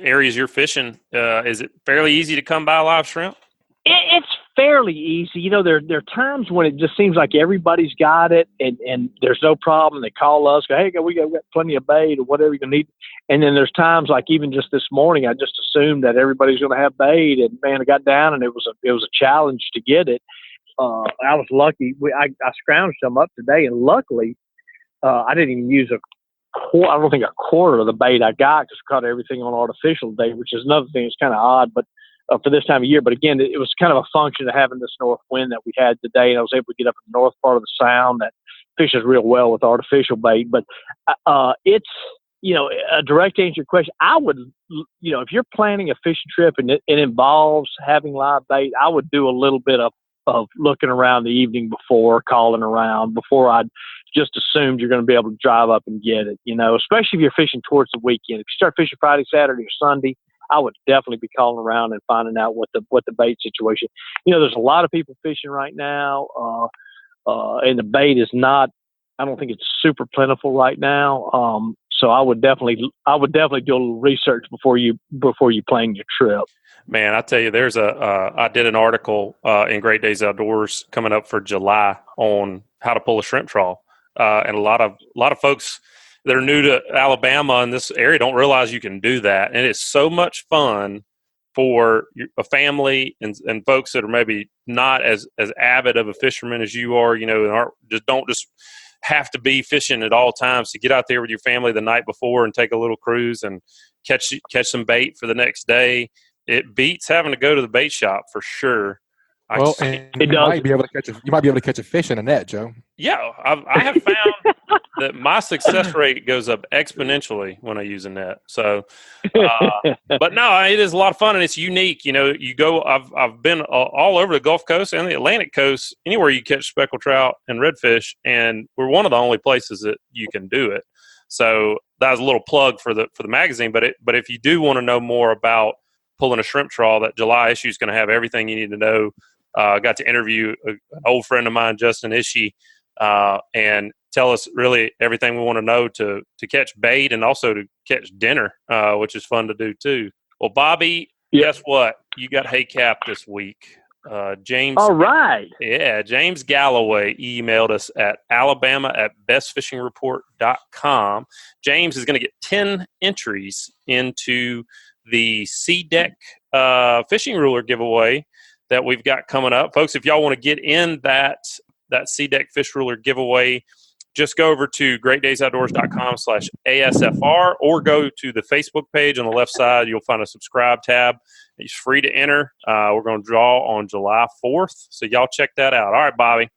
areas you're fishing? Is it fairly easy to come by live shrimp? It's fairly easy. You know, there are times when it just seems like everybody's got it and there's no problem. They call us, go, hey, we got plenty of bait or whatever you need. And then there's times like even just this morning, I just assumed that everybody's going to have bait. And man, I got down and it was a challenge to get it. I was lucky. I scrounged some up today, and luckily I didn't even use I don't think a quarter of the bait I got, because I caught everything on artificial today, which is another thing that's kind of odd, but for this time of year. But again, it was kind of a function of having this north wind that we had today, and I was able to get up in the north part of the sound that fishes real well with artificial bait. But it's, you know, a direct answer to your question, I would, you know, if you're planning a fishing trip and it involves having live bait, I would do a little bit of looking around the evening before, calling around before I'd just assumed you're going to be able to drive up and get it, you know, especially if you're fishing towards the weekend. If you start fishing Friday, Saturday, or Sunday, I would definitely be calling around and finding out what the bait situation. You know, there's a lot of people fishing right now, and the bait is not, I don't think it's super plentiful right now. So I would definitely do a little research before you plan your trip. Man, I tell you, I did an article in Great Days Outdoors coming up for July on how to pull a shrimp trawl, and a lot of folks that are new to Alabama in this area don't realize you can do that, and it's so much fun for a family and folks that are maybe not as avid of a fisherman as you are, you know, and don't have to be fishing at all times, to get out there with your family the night before and take a little cruise and catch some bait for the next day. It beats having to go to the bait shop for sure. Well, and you might be able to catch a fish in a net, Joe. Yeah, I have found that my success rate goes up exponentially when I use a net. So, but no, it is a lot of fun and it's unique. You know, I've been all over the Gulf Coast and the Atlantic Coast, anywhere you catch speckled trout and redfish, and we're one of the only places that you can do it. So that was a little plug for the magazine. But if you do want to know more about pulling a shrimp trawl, that July issue is going to have everything you need to know. I got to interview an old friend of mine, Justin Ishii, and tell us really everything we want to know to catch bait and also to catch dinner, which is fun to do too. Well, Bobby, Guess what? You got Hey Capt this week. James. All right. Yeah, James Galloway emailed us at alabama@bestfishingreport.com. James is going to get 10 entries into the Sea Deck fishing ruler giveaway that we've got coming up. Folks, if y'all want to get in that Sea Deck fish ruler giveaway, just go over to greatdaysoutdoors.com/ASFR or go to the Facebook page on the left side. You'll find a subscribe tab. It's free to enter. We're going to draw on July 4th, so y'all check that out. All right, Bobby.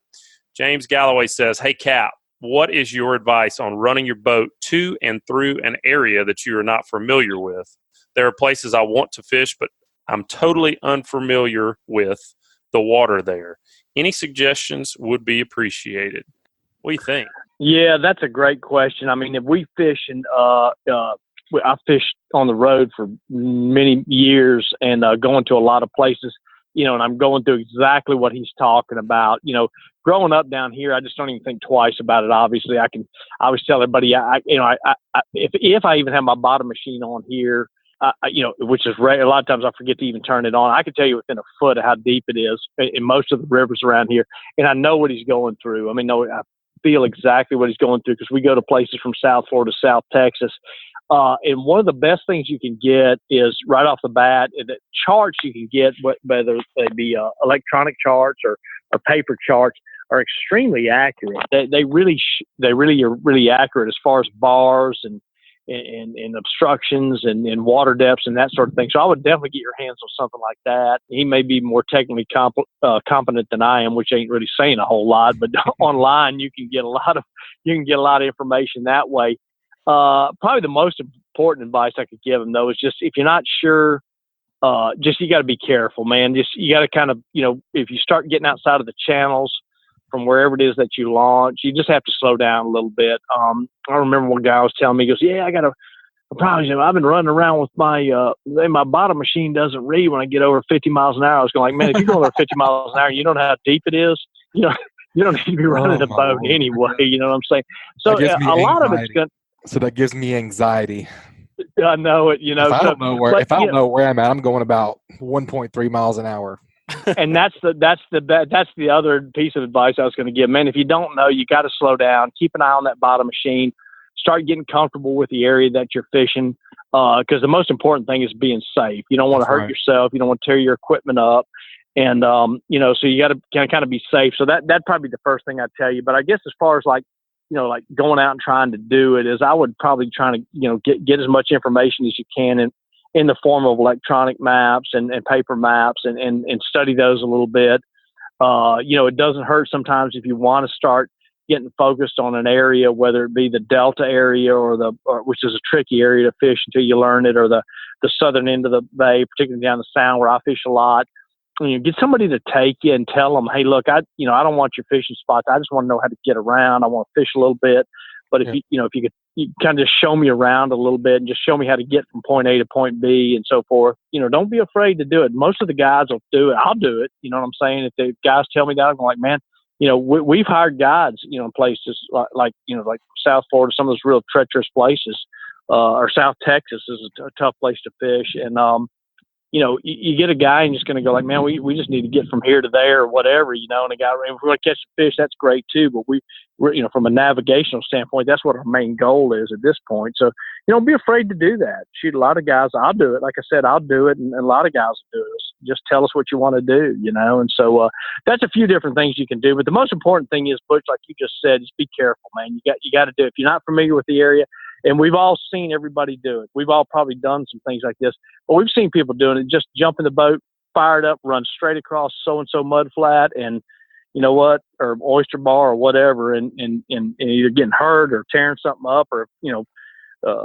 James Galloway says, hey, Cap, what is your advice on running your boat to and through an area that you are not familiar with? There are places I want to fish, but I'm totally unfamiliar with the water there. Any suggestions would be appreciated. What do you think? Yeah, that's a great question. I mean, if we fish and I fished on the road for many years and going to a lot of places, you know, and I'm going through exactly what he's talking about. You know, growing up down here, I just don't even think twice about it. Obviously, I always tell everybody, if I even have my bottom machine on here, you know, which is rare. A lot of times I forget to even turn it on. I can tell you within a foot of how deep it is in most of the rivers around here. And I know what he's going through. I mean, I feel exactly what he's going through because we go to places from South Florida, South Texas. And one of the best things you can get is right off the bat, the charts you can get, whether they be electronic charts or paper charts, are extremely accurate. They really are really accurate as far as bars and obstructions and water depths and that sort of thing. So I would definitely get your hands on something like that. He may be more technically competent than I am, which ain't really saying a whole lot, but online you can get a lot of information that way. Probably the most important advice I could give him though is just, if you're not sure, you got to be careful, man. You got to kind of, you know, if you start getting outside of the channels from wherever it is that you launch, you just have to slow down a little bit. I remember one guy was telling me, he goes, yeah, I got a problem. I've been running around with my bottom machine doesn't read when I get over 50 miles an hour. I was going like, man, if you go over 50 miles an hour, you don't know how deep it is. You know, you don't need to be running a boat anyway. You know what I'm saying? So a lot of it's good. So that gives me anxiety. I know it. You know, if I don't know where I'm at, I'm going about 1.3 miles an hour. And that's the other piece of advice I was going to give. Man, if you don't know, you got to slow down. Keep an eye on that bottom machine. Start getting comfortable with the area that you're fishing, because the most important thing is being safe. You don't want to hurt yourself. You don't want to tear your equipment up. And, so you got to kind of be safe. So that'd probably be the first thing I'd tell you. But I guess as far as like going out and trying to do it, is I would probably try to, get as much information as you can in the form of electronic maps and paper maps and study those a little bit. It doesn't hurt sometimes if you want to start getting focused on an area, whether it be the Delta area or which is a tricky area to fish until you learn it, or the southern end of the bay, particularly down the Sound where I fish a lot. Get somebody to take you and tell them, hey, look, I don't want your fishing spots. I just want to know how to get around. I want to fish a little bit. But if you could kind of just show me around a little bit and just show me how to get from point A to point B and so forth, don't be afraid to do it. Most of the guys will do it. I'll do it. You know what I'm saying? If the guys tell me that, I'm like, man, we've hired guides, in places like South Florida, some of those real treacherous places, or South Texas is a tough place to fish. And, you get a guy and just going to go like, man, we just need to get from here to there or whatever, and a guy, if we want to catch a fish, that's great too. But we're, from a navigational standpoint, that's what our main goal is at this point. So, don't be afraid to do that. Shoot, a lot of guys, I'll do it. Like I said, I'll do it. And a lot of guys will do it. Just tell us what you want to do, And so, that's a few different things you can do. But the most important thing is, Butch, like you just said, is be careful, man. You got to do it. If you're not familiar with the area, and we've all seen everybody do it. We've all probably done some things like this, but we've seen people doing it. Just jump in the boat, fire it up, run straight across so-and-so mud flat, and or oyster bar or whatever, and either getting hurt or tearing something up, or,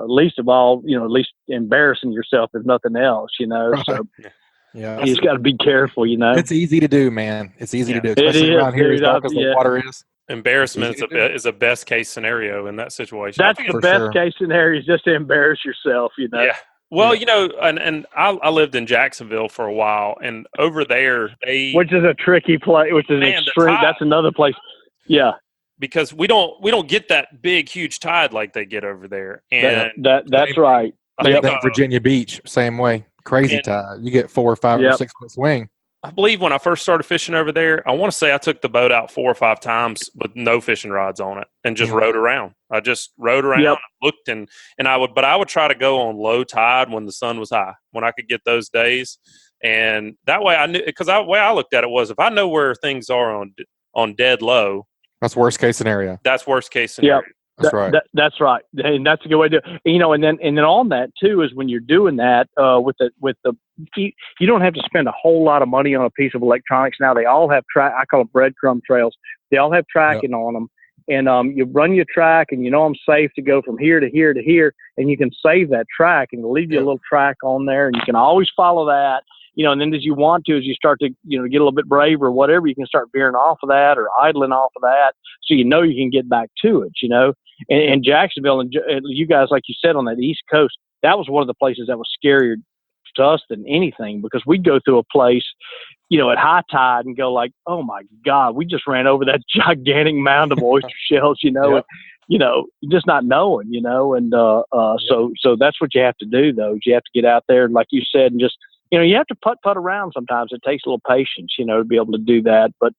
least of all, at least embarrassing yourself if nothing else, Right. So yeah, you just got to be careful, It's easy to do, man. It's easy to do, It especially is, around here, dude. as dark as the water is. Embarrassment is a best case scenario in that situation. That's the best case scenario, is just to embarrass yourself, Yeah. Well, and I lived in Jacksonville for a while, and over there which is a tricky place, which is extreme. That's another place. Yeah. Because we don't get that big, huge tide like they get over there. And that's right. I think Virginia Beach, same way. Crazy tide. You get 4 or 5 or 6 foot swing. I believe when I first started fishing over there, I want to say I took the boat out 4 or 5 times with no fishing rods on it and just rode around. I just rode around, and looked, and I would try to go on low tide when the sun was high, when I could get those days. And that way I knew, because the way I looked at it was, if I know where things are on dead low, that's worst case scenario. That's worst case scenario. Yep. That's right. That's right, and that's a good way to do it. And then on that too is when you're doing that with the you don't have to spend a whole lot of money on a piece of electronics now. They all have I call them breadcrumb trails. They all have tracking on them, and you run your track, and I'm safe to go from here to here to here, and you can save that track and leave you a little track on there, and you can always follow that. And then as you start to, get a little bit braver or whatever, you can start veering off of that or idling off of that. So, you can get back to it, and Jacksonville and you guys, like you said, on that East Coast, that was one of the places that was scarier to us than anything, because we'd go through a place, at high tide and go like, oh my God, we just ran over that gigantic mound of oyster shells, and, just not knowing, and, so that's what you have to do though, is you have to get out there, like you said, and just, you have to putt around sometimes. It takes a little patience, to be able to do that. But,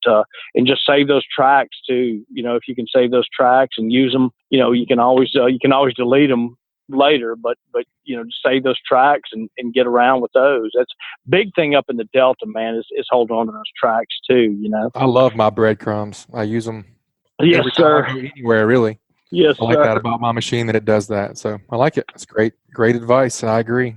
and just save those tracks too. If you can save those tracks and use them, you can always delete them later, but, save those tracks and get around with those. That's big thing up in the Delta, man, is holding on to those tracks too, I love my breadcrumbs. I use them. Yes, every sir. time I go anywhere, really. Yes, I like sir. that about my machine, that it does that. So I like it. It's great advice. I agree.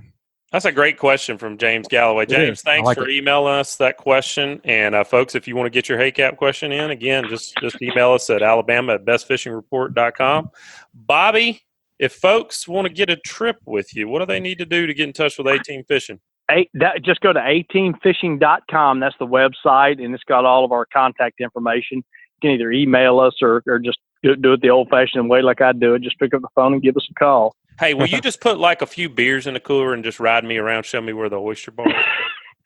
That's a great question from James Galloway. James, thanks for emailing us that question. And folks, if you want to get your Hey Cap question in, again, just email us at alabama@bestfishingreport.com. Bobby, if folks want to get a trip with you, what do they need to do to get in touch with A-Team Fishing? Just go to ateamfishing.com. That's the website, and it's got all of our contact information. You can either email us or just do it the old-fashioned way like I do it. Just pick up the phone and give us a call. Hey, will you just put like a few beers in the cooler and just ride me around, show me where the oyster bar is?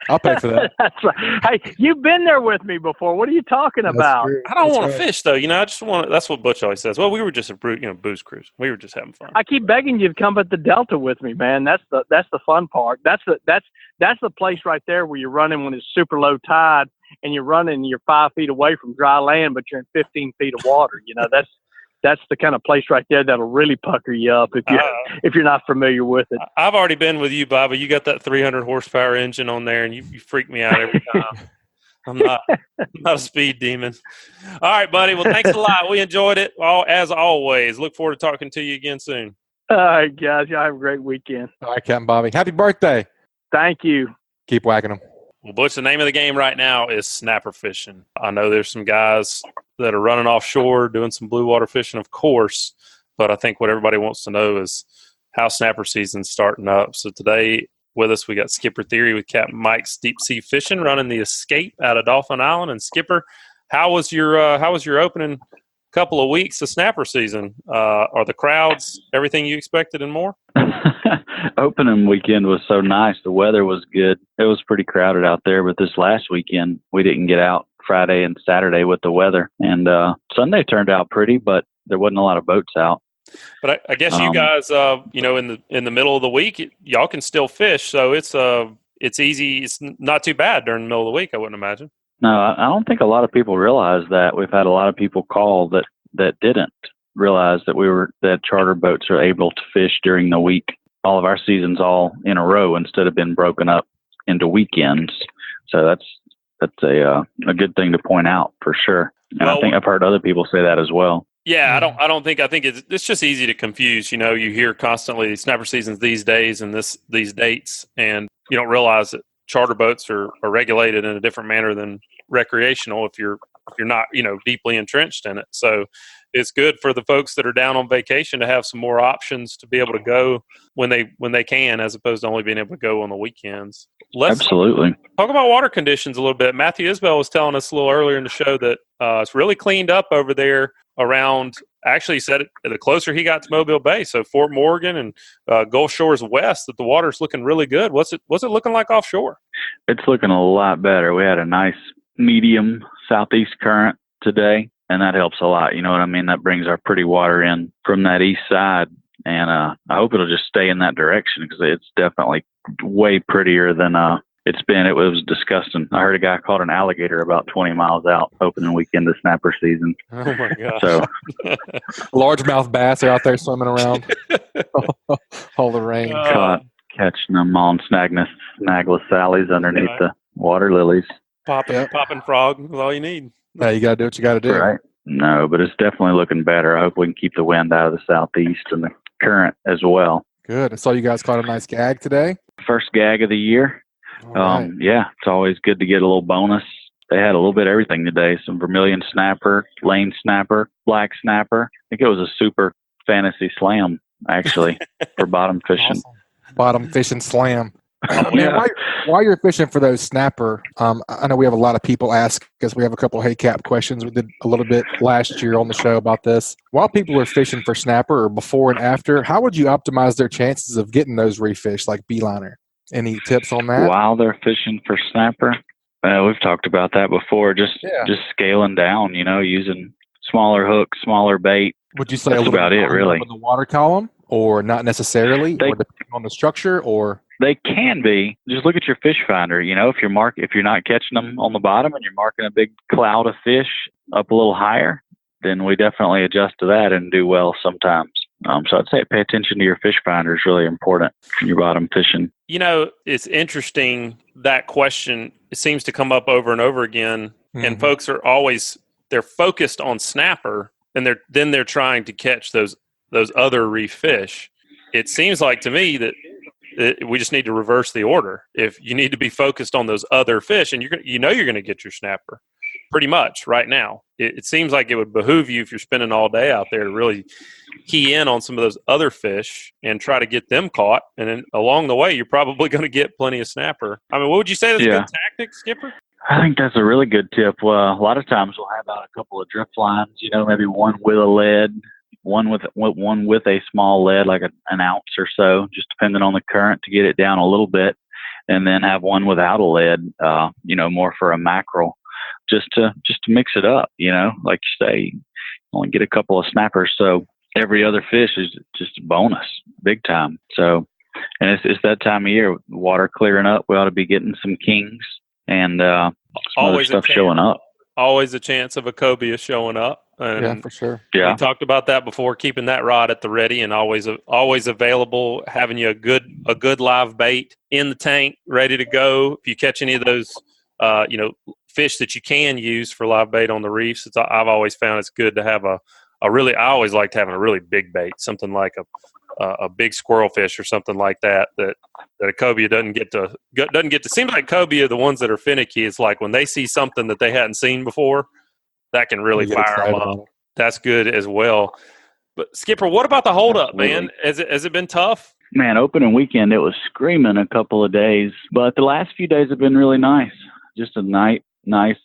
I'll pay for that. That's right. Hey, you've been there with me before. What are you talking about? I don't want to fish though. I just want. That's what Butch always says. Well, we were just a booze cruise. We were just having fun. I keep begging you to come at the Delta with me, man. That's the fun part. That's the place right there where you're running when it's super low tide and you're 5 feet away from dry land, but you're in 15 feet of water. That's the kind of place right there that'll really pucker you up if you're not familiar with it. I've already been with you, Bobby. You got that 300 horsepower engine on there, and you freak me out every time. I'm not a speed demon. All right, buddy. Well, thanks a lot. We enjoyed it, as always. Look forward to talking to you again soon. All right, guys. Y'all have a great weekend. All right, Captain Bobby. Happy birthday. Thank you. Keep whacking them. Well, Butch, the name of the game right now is snapper fishing. I know there's some guys that are running offshore doing some blue water fishing, of course, but I think what everybody wants to know is how snapper season's starting up. So today with us, we got Skipper Thierry with Captain Mike's Deep Sea Fishing, running the Escape out of Dauphin Island. And Skipper, how was your opening couple of weeks of snapper season? Are the crowds everything you expected and more? Opening weekend was so nice. The weather was good. It was pretty crowded out there, but this last weekend we didn't get out Friday and Saturday with the weather. And Sunday turned out pretty, but there wasn't a lot of boats out. But I guess you guys, in the middle of the week, y'all can still fish. So it's easy. It's not too bad during the middle of the week, I wouldn't imagine. No, I don't think a lot of people realize that. We've had a lot of people call that didn't realize that charter boats are able to fish during the week. All of our seasons all in a row instead of being broken up into weekends. So that's a good thing to point out for sure. And I think I've heard other people say that as well. Yeah, I think it's just easy to confuse. You hear constantly snapper seasons these days and these dates, and you don't realize that charter boats are regulated in a different manner than recreational if you're not, deeply entrenched in it. So it's good for the folks that are down on vacation to have some more options to be able to go when they can, as opposed to only being able to go on the weekends. Absolutely. Talk about water conditions a little bit. Matthew Isbell was telling us a little earlier in the show that it's really cleaned up over there around, actually he said it, the closer he got to Mobile Bay, so Fort Morgan and Gulf Shores west, that the water's looking really good. What's it looking like offshore? It's looking a lot better. We had a nice medium southeast current today, and that helps a lot. You know what I mean? That brings our pretty water in from that east side, and I hope it'll just stay in that direction because it's definitely way prettier than it's been. It was disgusting. I heard a guy caught an alligator about 20 miles out opening weekend of snapper season. Oh my gosh. So largemouth bass are out there swimming around. All the rain. Caught catching them on snagless sallies underneath the water lilies. Popping frog is all you need. Yeah, you got to do what you got to do. Right. No, but it's definitely looking better. I hope we can keep the wind out of the southeast and the current as well. Good. I saw you guys caught a nice gag today. First gag of the year. Right. Yeah, it's always good to get a little bonus. They had a little bit of everything today. Some vermilion snapper, lane snapper, black snapper. I think it was a super fantasy slam, actually, for bottom fishing. Awesome. Bottom fishing slam. While you're fishing for those snapper, I know we have a lot of people ask because we have a couple of Hey Cap questions. We did a little bit last year on the show about this. While people are fishing for snapper or before and after, how would you optimize their chances of getting those reef fish like beeliner? Any tips on that? While they're fishing for snapper, we've talked about that before. Just scaling down, using smaller hooks, smaller bait. Would you say that's a little about bit it, really? In the water column, or not necessarily, or depending on the structure, or they can be. Just look at your fish finder. If you're not catching them on the bottom and you're marking a big cloud of fish up a little higher, then we definitely adjust to that and do well sometimes. So I'd say pay attention to your fish finder is really important when you're bottom fishing. It's interesting, that question. It seems to come up over and over again, and folks are they're focused on snapper, and they're trying to catch those other reef fish. It seems like to me that we just need to reverse the order. If you need to be focused on those other fish, and you're going to get your snapper pretty much right now. It seems like it would behoove you, if you're spending all day out there, to really key in on some of those other fish and try to get them caught. And then along the way, you're probably going to get plenty of snapper. I mean, what would you say is a good tactic, Skipper? I think that's a really good tip. Well, a lot of times we'll have out a couple of drift lines, maybe one with a lead, one with a small lead, like an ounce or so, just depending on the current, to get it down a little bit. and then have one without a lead, more for a mackerel, just to mix it up, like you say, only get a couple of snappers. So every other fish is just a bonus, big time. So, and it's that time of year, water clearing up. We ought to be getting some kings and some other stuff showing up. Always a chance of a cobia showing up. And yeah, for sure. We talked about that before, keeping that rod at the ready and always available, having you a good live bait in the tank, ready to go. If you catch any of those, fish that you can use for live bait on the reefs, I've always found it's good to have I always liked having a really big bait, something like a big squirrel fish or something like that a cobia doesn't get to. Seems like cobia, the ones that are finicky, it's like when they see something that they hadn't seen before, that can really fire them up. That's good as well. But Skipper, what about the holdup, man? Has it been tough? Man, opening weekend, it was screaming a couple of days, but the last few days have been really nice. Just a nice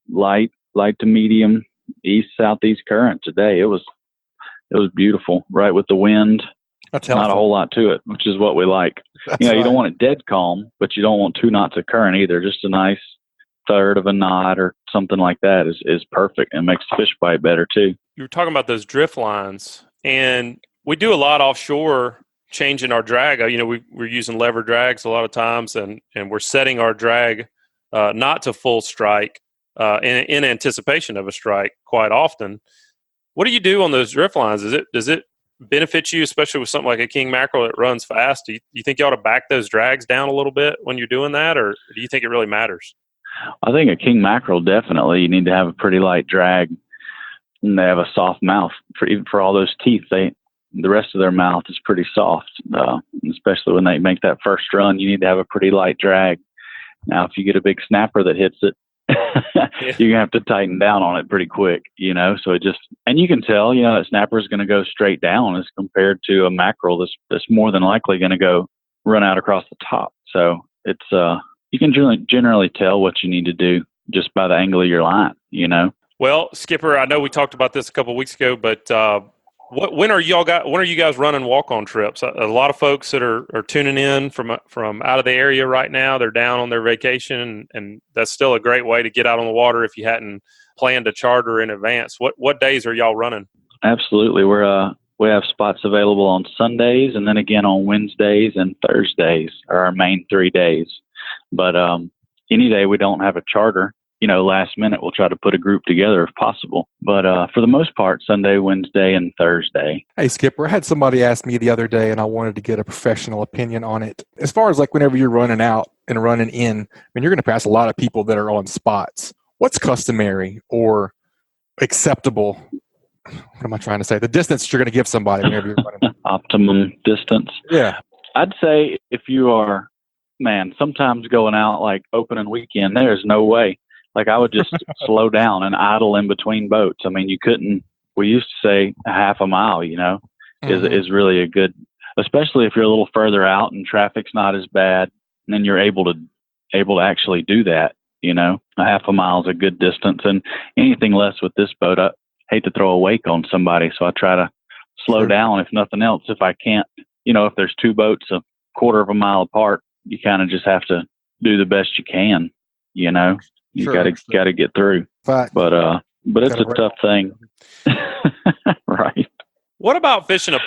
light to medium east-southeast current today. It was beautiful, right, with the wind. That's not helpful. A whole lot to it, which is what we like. That's right. You don't want it dead calm, but you don't want 2 knots of current either. Just a nice third of a knot or something like that is perfect and makes the fish bite better too. You were talking about those drift lines, and we do a lot offshore changing our drag. We're using lever drags a lot of times, and we're setting our drag not to full strike in anticipation of a strike quite often. What do you do on those drift lines? Does it benefit you, especially with something like a king mackerel that runs fast? Do you think you ought to back those drags down a little bit when you're doing that, or do you think it really matters? I think a king mackerel, definitely you need to have a pretty light drag, and they have a soft mouth for all those teeth. The rest of their mouth is pretty soft, especially when they make that first run. You need to have a pretty light drag. Now, if you get a big snapper that hits it, you're gonna have to tighten down on it pretty quick, So and you can tell, that snapper is going to go straight down as compared to a mackerel that's more than likely going to run out across the top. So it's you can generally tell what you need to do just by the angle of your line, Well, Skipper, I know we talked about this a couple of weeks ago, but when are you guys running walk-on trips? A lot of folks that are tuning in from out of the area right now, they're down on their vacation, and that's still a great way to get out on the water if you hadn't planned a charter in advance. What days are y'all running? Absolutely. We have spots available on Sundays, and then again on Wednesdays and Thursdays are our main 3 days. But any day we don't have a charter, last minute we'll try to put a group together if possible. But for the most part, Sunday, Wednesday, and Thursday. Hey, Skipper, I had somebody ask me the other day, and I wanted to get a professional opinion on it. As far as like whenever you're running out and running in, you're going to pass a lot of people that are on spots. What's customary or acceptable? What am I trying to say? The distance that you're going to give somebody whenever you're running. Optimum distance. Yeah. I'd say if you are, sometimes going out like opening weekend, there's no way. Like I would just slow down and idle in between boats. We used to say a half a mile, is really a good, especially if you're a little further out and traffic's not as bad, and then you're able to actually do that, a half a mile is a good distance. And anything less with this boat, I hate to throw a wake on somebody. So I try to slow down, if nothing else. If I can't, if there's 2 boats a quarter of a mile apart, you kind of just have to do the best you can, You got to get through. Fact. But it's a tough thing. Right. What about fishing a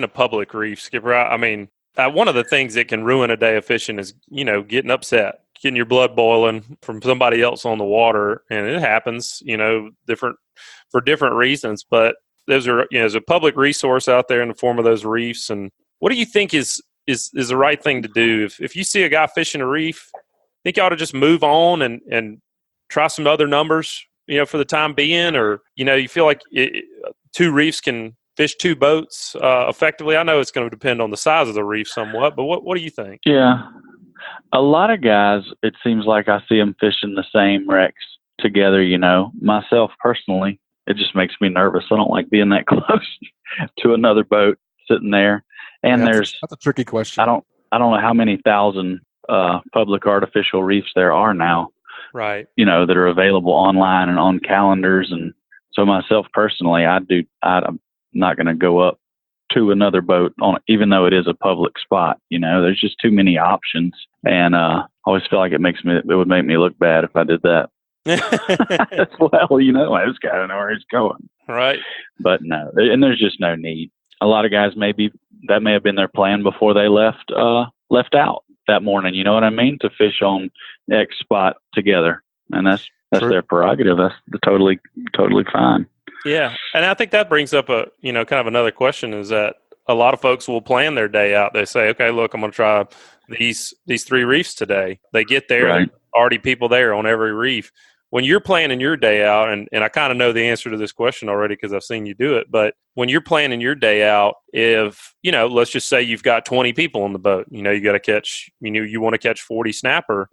public reef, Skipper? One of the things that can ruin a day of fishing is, getting upset, getting your blood boiling from somebody else on the water. And it happens, for different reasons, but there's a public resource out there in the form of those reefs. And what do you think is the right thing to do? If you see a guy fishing a reef, think you ought to just move on and try some other numbers, for the time being, or, you feel like 2 reefs can fish 2 boats effectively? I know it's going to depend on the size of the reef somewhat, but what do you think? Yeah. A lot of guys, it seems like I see them fishing the same wrecks together, Myself personally, it just makes me nervous. I don't like being that close to another boat sitting there. And that's a tricky question. I don't know how many thousand public artificial reefs there are now, right? That are available online and on calendars. And so myself personally, I'm not going to go up to another boat on, even though it is a public spot. There's just too many options, and I always feel like it would make me look bad if I did that. Well, this guy don't know where he's going, right? But no, and there's just no need. A lot of guys that may have been their plan before they left out that morning. You know what I mean? To fish on X spot together, and that's True. their prerogative. That's totally fine. Yeah, and I think that brings up a kind of another question, is that a lot of folks will plan their day out. They say, okay, look, I'm going to try these 3 reefs today. They get there, Right. There's already people there on every reef. When you're planning your day out, and I kind of know the answer to this question already because I've seen you do it, but when you're planning your day out, if, let's just say you've got 20 people on the boat, you got to catch, you want to catch 40 snapper.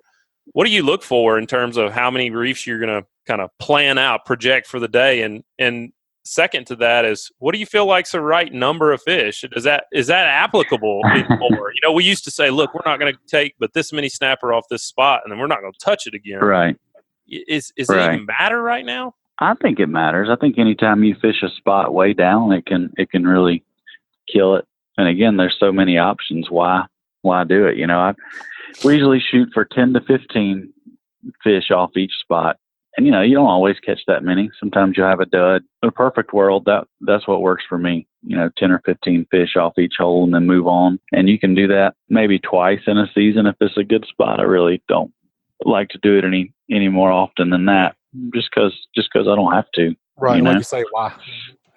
What do you look for in terms of how many reefs you're going to kind of plan out, project for the day? And second to that is, what do you feel like's the right number of fish? Is that applicable anymore? We used to say, look, we're not going to take but this many snapper off this spot, and then we're not going to touch it again. Right. Is Right. it even matter right now? I think it matters. I think anytime you fish a spot way down, it can really kill it. And again, there's so many options. Why do it? We usually shoot for 10 to 15 fish off each spot. And, you don't always catch that many. Sometimes you'll have a dud. In a perfect world, that's what works for me. 10 or 15 fish off each hole and then move on. And you can do that maybe twice in a season if it's a good spot. I really don't like to do it any more often than that, just because I don't have to. Right. Like you say, why?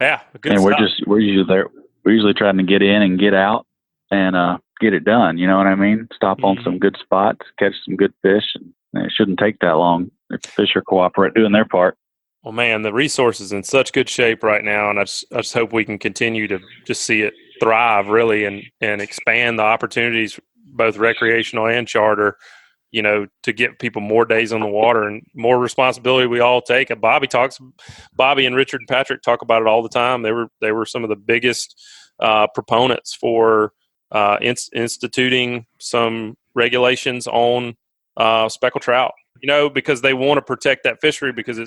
Yeah. Good And stuff. we're usually there. We're usually trying to get in and get out and get it done. You know what I mean? Stop on some good spots, catch some good fish, and it shouldn't take that long if the fish are doing their part. Well, man, the resource is in such good shape right now, and I just hope we can continue to just see it thrive, really, and expand the opportunities, both recreational and charter, to get people more days on the water and more responsibility we all take. And Bobby and Richard and Patrick talk about it all the time. They were some of the biggest proponents for instituting some regulations on speckled trout, because they want to protect that fishery, because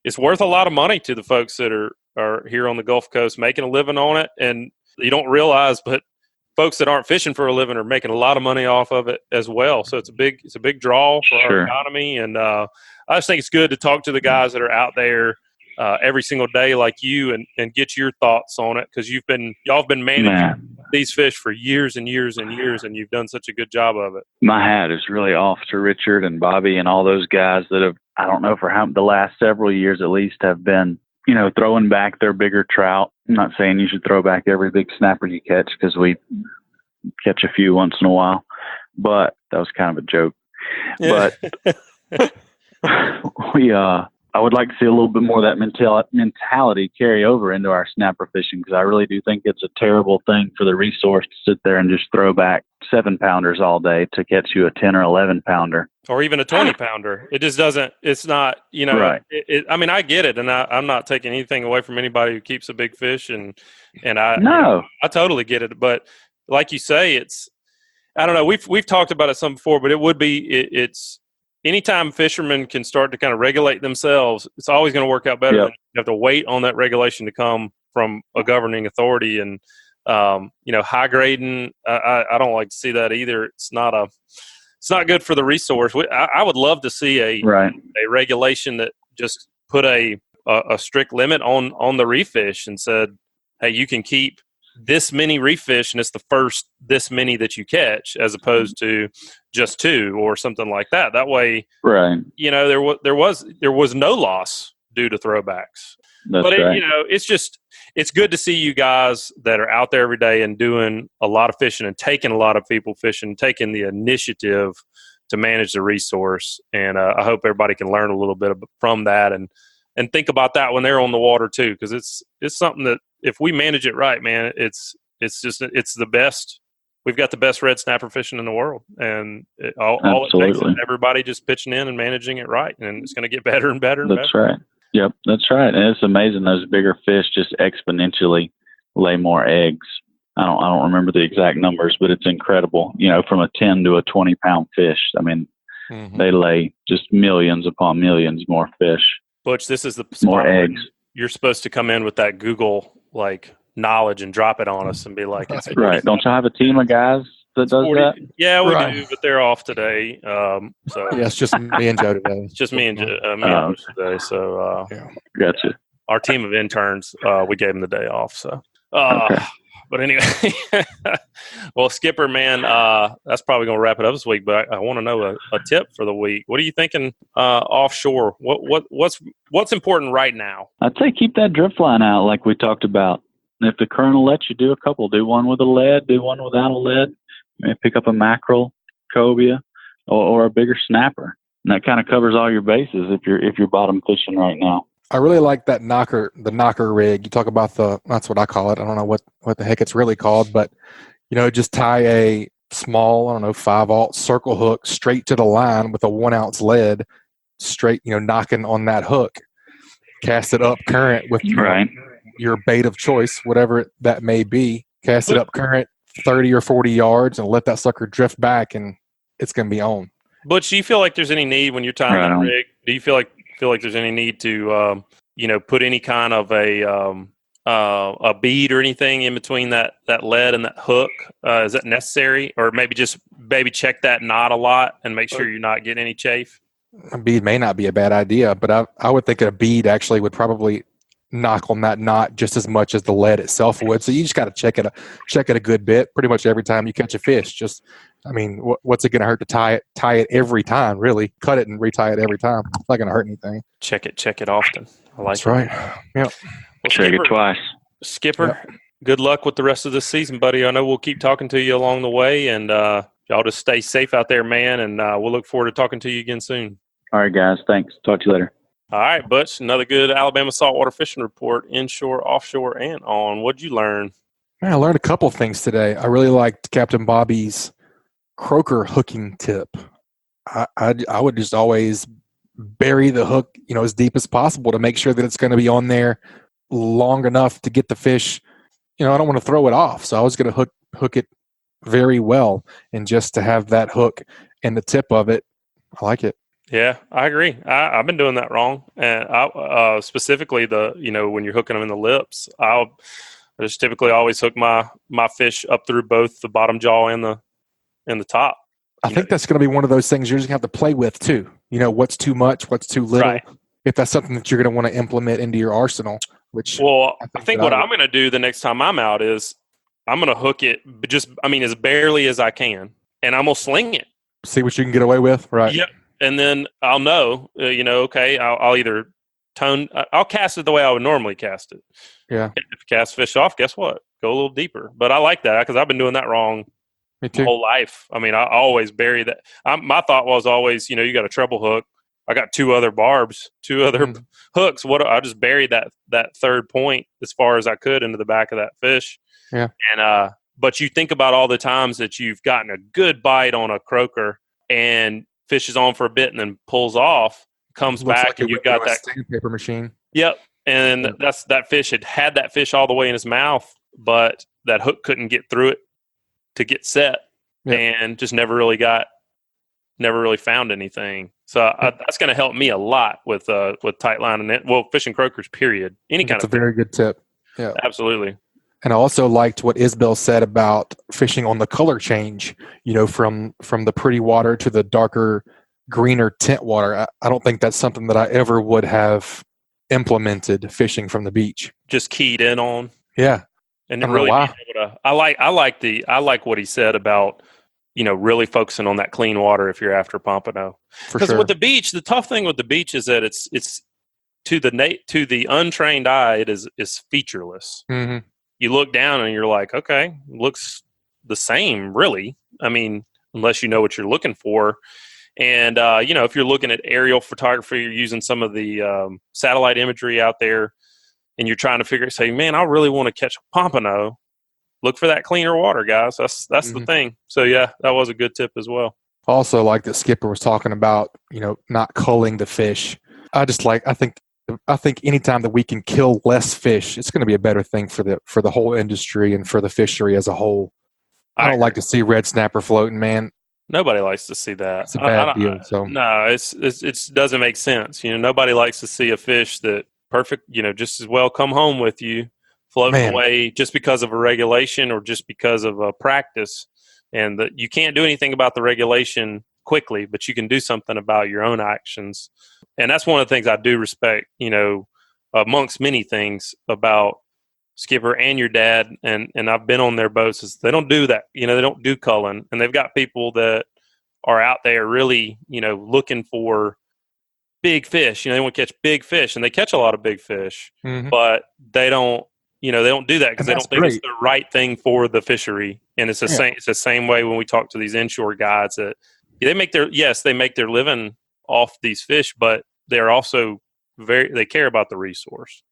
it's worth a lot of money to the folks that are here on the Gulf Coast making a living on it. And you don't realize, but folks that aren't fishing for a living are making a lot of money off of it as well. So it's a big draw for our economy. And I just think it's good to talk to the guys that are out there every single day like you, and get your thoughts on it, because y'all have been managing these fish for years and years and years, and you've done such a good job of it. My hat is really off to Richard and Bobby and all those guys that have, I don't know, for the last several years at least, have been, throwing back their bigger trout. I'm not saying you should throw back every big snapper you catch, because we catch a few once in a while, but that was kind of a joke. Yeah. But I would like to see a little bit more of that mentality carry over into our snapper fishing, because I really do think it's a terrible thing for the resource to sit there and just throw back 7-pounders all day to catch you a 10 or 11-pounder. Or even a 20-pounder. It just doesn't, it's not, Right. I mean, I get it, and I'm not taking anything away from anybody who keeps a big fish, and I I totally get it. But like you say, I don't know, we've talked about it some before, but it's anytime fishermen can start to kind of regulate themselves, it's always going to work out better. Yep. Than you have to wait on that regulation to come from a governing authority. And high grading, I don't like to see that either. It's not good for the resource. I would love to see a regulation that just put a strict limit on the reef fish and said, hey, you can keep this many reef fish, and it's the first this many that you catch, as opposed to just 2 or something like that. That way, right? There was no loss due to throwbacks. That's but right. It's good to see you guys that are out there every day and doing a lot of fishing and taking a lot of people fishing, taking the initiative to manage the resource. And I hope everybody can learn a little bit from that and think about that when they're on the water too, because it's something that if we manage it right, man, it's the best. We've got the best red snapper fishing in the world, and all it takes is everybody just pitching in and managing it right, and it's going to get better and better and better. That's right. Yep, that's right. And it's amazing, those bigger fish just exponentially lay more eggs. I don't remember the exact numbers, but it's incredible. From a 10 to a 20-pound fish. I mean, they lay just millions upon millions more fish. Butch, this is the more eggs. You're supposed to come in with that Google knowledge and drop it on us and be like, it's Right. Don't y'all have a team of guys that does 40. that? Yeah, we Right. do, but they're off today. So Yeah, it's just me and Joe today. it's just me and Josh today. So Gotcha. our team of interns, we gave them the day off. So, Okay. But anyway, well, Skipper, man, that's probably going to wrap it up this week. But I want to know a tip for the week. What are you thinking offshore? What's important right now? I'd say keep that drift line out like we talked about. If the current will let you, do a couple. Do one with a lead, do one without a lead. Maybe pick up a mackerel, cobia, or a bigger snapper. And that kind of covers all your bases if you're bottom fishing right now. I really like that the knocker rig. You talk about that's what I call it. I don't know what the heck it's really called, but just tie a small, 5/0 circle hook straight to the line with a 1 ounce lead, straight, knocking on that hook. Cast it up current with your bait of choice, whatever that may be. Cast it up current 30 or 40 yards and let that sucker drift back, and it's going to be on. But do you feel like there's any need when you're tying that rig? Do you feel like there's any need to put any kind of a bead or anything in between that lead and that hook? Is that necessary, or maybe just check that knot a lot and make sure you're not getting any chafe? A bead may not be a bad idea, but I would think a bead actually would probably knock on that knot just as much as the lead itself would. So you just got to check it a good bit pretty much every time you catch a fish. What's it going to hurt to tie it every time? Really, cut it and retie it every time. It's not going to hurt anything. Check it often. I like That's right. Yeah. Well, Check it twice. Skipper, Good luck with the rest of this season, buddy. I know we'll keep talking to you along the way, and y'all just stay safe out there, man. And we'll look forward to talking to you again soon. All right, guys. Thanks. Talk to you later. All right, Butch, another good Alabama Saltwater Fishing Report, inshore, offshore, and on. What'd you learn? Man, I learned a couple of things today. I really liked Captain Bobby's croaker hooking tip. I would just always bury the hook, as deep as possible to make sure that it's going to be on there long enough to get the fish. I don't want to throw it off, so I was going to hook it very well, and just to have that hook and the tip of it, I like it. Yeah, I agree. I've been doing that wrong, and I specifically when you're hooking them in the lips, I just typically always hook my fish up through both the bottom jaw and the top. I think that's going to be one of those things you're just going to have to play with too. What's too much, what's too little. Right. If that's something that you're going to want to implement into your arsenal, I think what I'm going to do the next time I'm out is I'm going to hook it as barely as I can, and I'm going to sling it. See what you can get away with, right? Yep. And then I'll know, okay, I'll either I'll cast it the way I would normally cast it. Yeah. If you cast fish off, guess what? Go a little deeper. But I like that because I've been doing that wrong Me too. my whole life. I always bury that. My thought was always, you got a treble hook. I got two other barbs, two other hooks. I just buried that third point as far as I could into the back of that fish. Yeah. And but you think about all the times that you've gotten a good bite on a croaker and fishes on for a bit and then pulls off, comes back, like, and you've got that sandpaper machine. Yep. And that fish had that fish all the way in his mouth, but that hook couldn't get through it to get set, and just never really found anything. So that's going to help me a lot with tight line and fishing croakers. Period. That's a very good tip. Yeah, absolutely. And I also liked what Isbell said about fishing on the color change. From the pretty water to the darker, greener tint water. I don't think that's something that I ever would have implemented fishing from the beach. Just keyed in on. Yeah. And then really, I like what he said about really focusing on that clean water if you're after pompano. Because with the beach, the tough thing with the beach is that it's to the untrained eye, it is featureless. Mm-hmm. You look down and you're like, okay, looks the same, really. Unless you know what you're looking for. And if you're looking at aerial photography, you're using some of the satellite imagery out there, and you're trying to say, man, I really want to catch a pompano. Look for that cleaner water, guys. That's the thing. So yeah, that was a good tip as well. Also, like the skipper was talking about, not culling the fish. I think anytime that we can kill less fish, it's going to be a better thing for the whole industry and for the fishery as a whole. I don't like to see red snapper floating, man. Nobody likes to see that. It's a bad deal. So no, it doesn't make sense. Nobody likes to see a fish that perfect. Just as well come home with you floating away just because of a regulation or just because of a practice. And that you can't do anything about the regulation quickly, but you can do something about your own actions. And that's one of the things I do respect, amongst many things about Skipper and your dad. And I've been on their boats, is they don't do that. They don't do culling. And they've got people that are out there really, looking for big fish. They want to catch big fish, and they catch a lot of big fish, but they don't do that because they don't think it's the right thing for the fishery. And it's the same way when we talk to these inshore guides that they make their living off these fish, but they're also they care about the resource.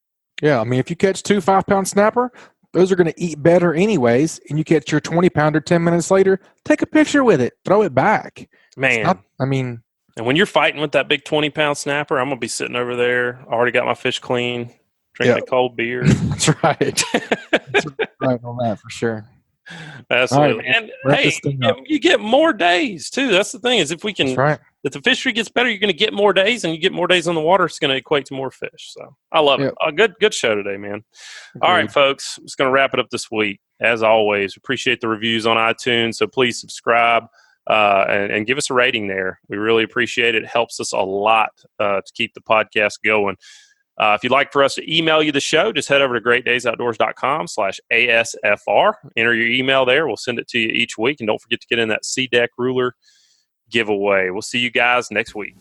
Yeah. I mean, if you catch 2 5-pound snapper, those are going to eat better anyways. And you catch your 20-pounder 10 minutes later, take a picture with it, throw it back. Man. And when you're fighting with that big 20-pound snapper, I'm going to be sitting over there. I already got my fish clean, drinking a cold beer. That's right. That's right on that for sure. Absolutely. Right, and hey, you get more days too. That's the thing, is if the fishery gets better, you're going to get more days, and you get more days on the water, it's going to equate to more fish. So I love it. A good show today, man. Agreed. All right, folks, I'm just going to wrap it up this week. As always, appreciate the reviews on iTunes. So please subscribe. And give us a rating there. We really appreciate it. It helps us a lot to keep the podcast going. If you'd like for us to email you the show, just head over to greatdaysoutdoors.com/ASFR. Enter your email there. We'll send it to you each week. And don't forget to get in that C-Deck ruler giveaway. We'll see you guys next week.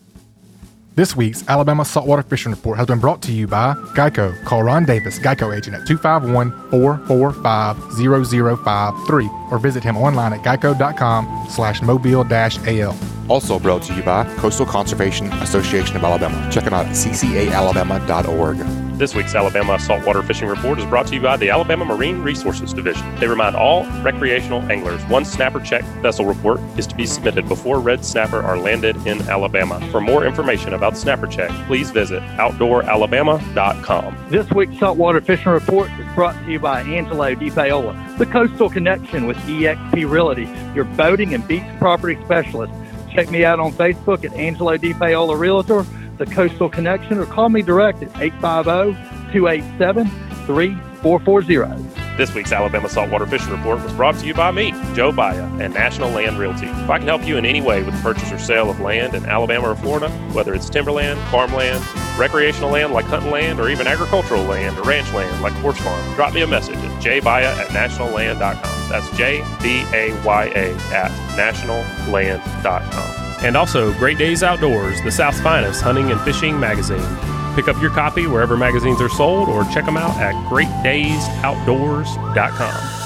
This week's Alabama Saltwater Fishing Report has been brought to you by Geico. Call Ron Davis, Geico agent, at 251-445-0053 or visit him online at geico.com/mobile-al. Also brought to you by Coastal Conservation Association of Alabama. Check them out at ccaalabama.org. This week's Alabama Saltwater Fishing Report is brought to you by the Alabama Marine Resources Division. They remind all recreational anglers one snapper check vessel report is to be submitted before red snapper are landed in Alabama. For more information about the snapper check, please visit outdooralabama.com. This week's Saltwater Fishing Report is brought to you by Angelo DiPaola, the Coastal Connection with EXP Realty, your boating and beach property specialist. Check me out on Facebook at Angelo DiPaola Realtor, the Coastal Connection, or call me direct at 850-287-3440. This week's Alabama Saltwater Fishing Report was brought to you by me, Joe Baya, and National Land Realty. If I can help you in any way with the purchase or sale of land in Alabama or Florida, whether it's timberland, farmland, recreational land like hunting land, or even agricultural land or ranch land like horse farm, drop me a message at jbaya@nationalland.com. That's JBAYA@nationalland.com. And also, Great Days Outdoors, the South's finest hunting and fishing magazine. Pick up your copy wherever magazines are sold, or check them out at greatdaysoutdoors.com.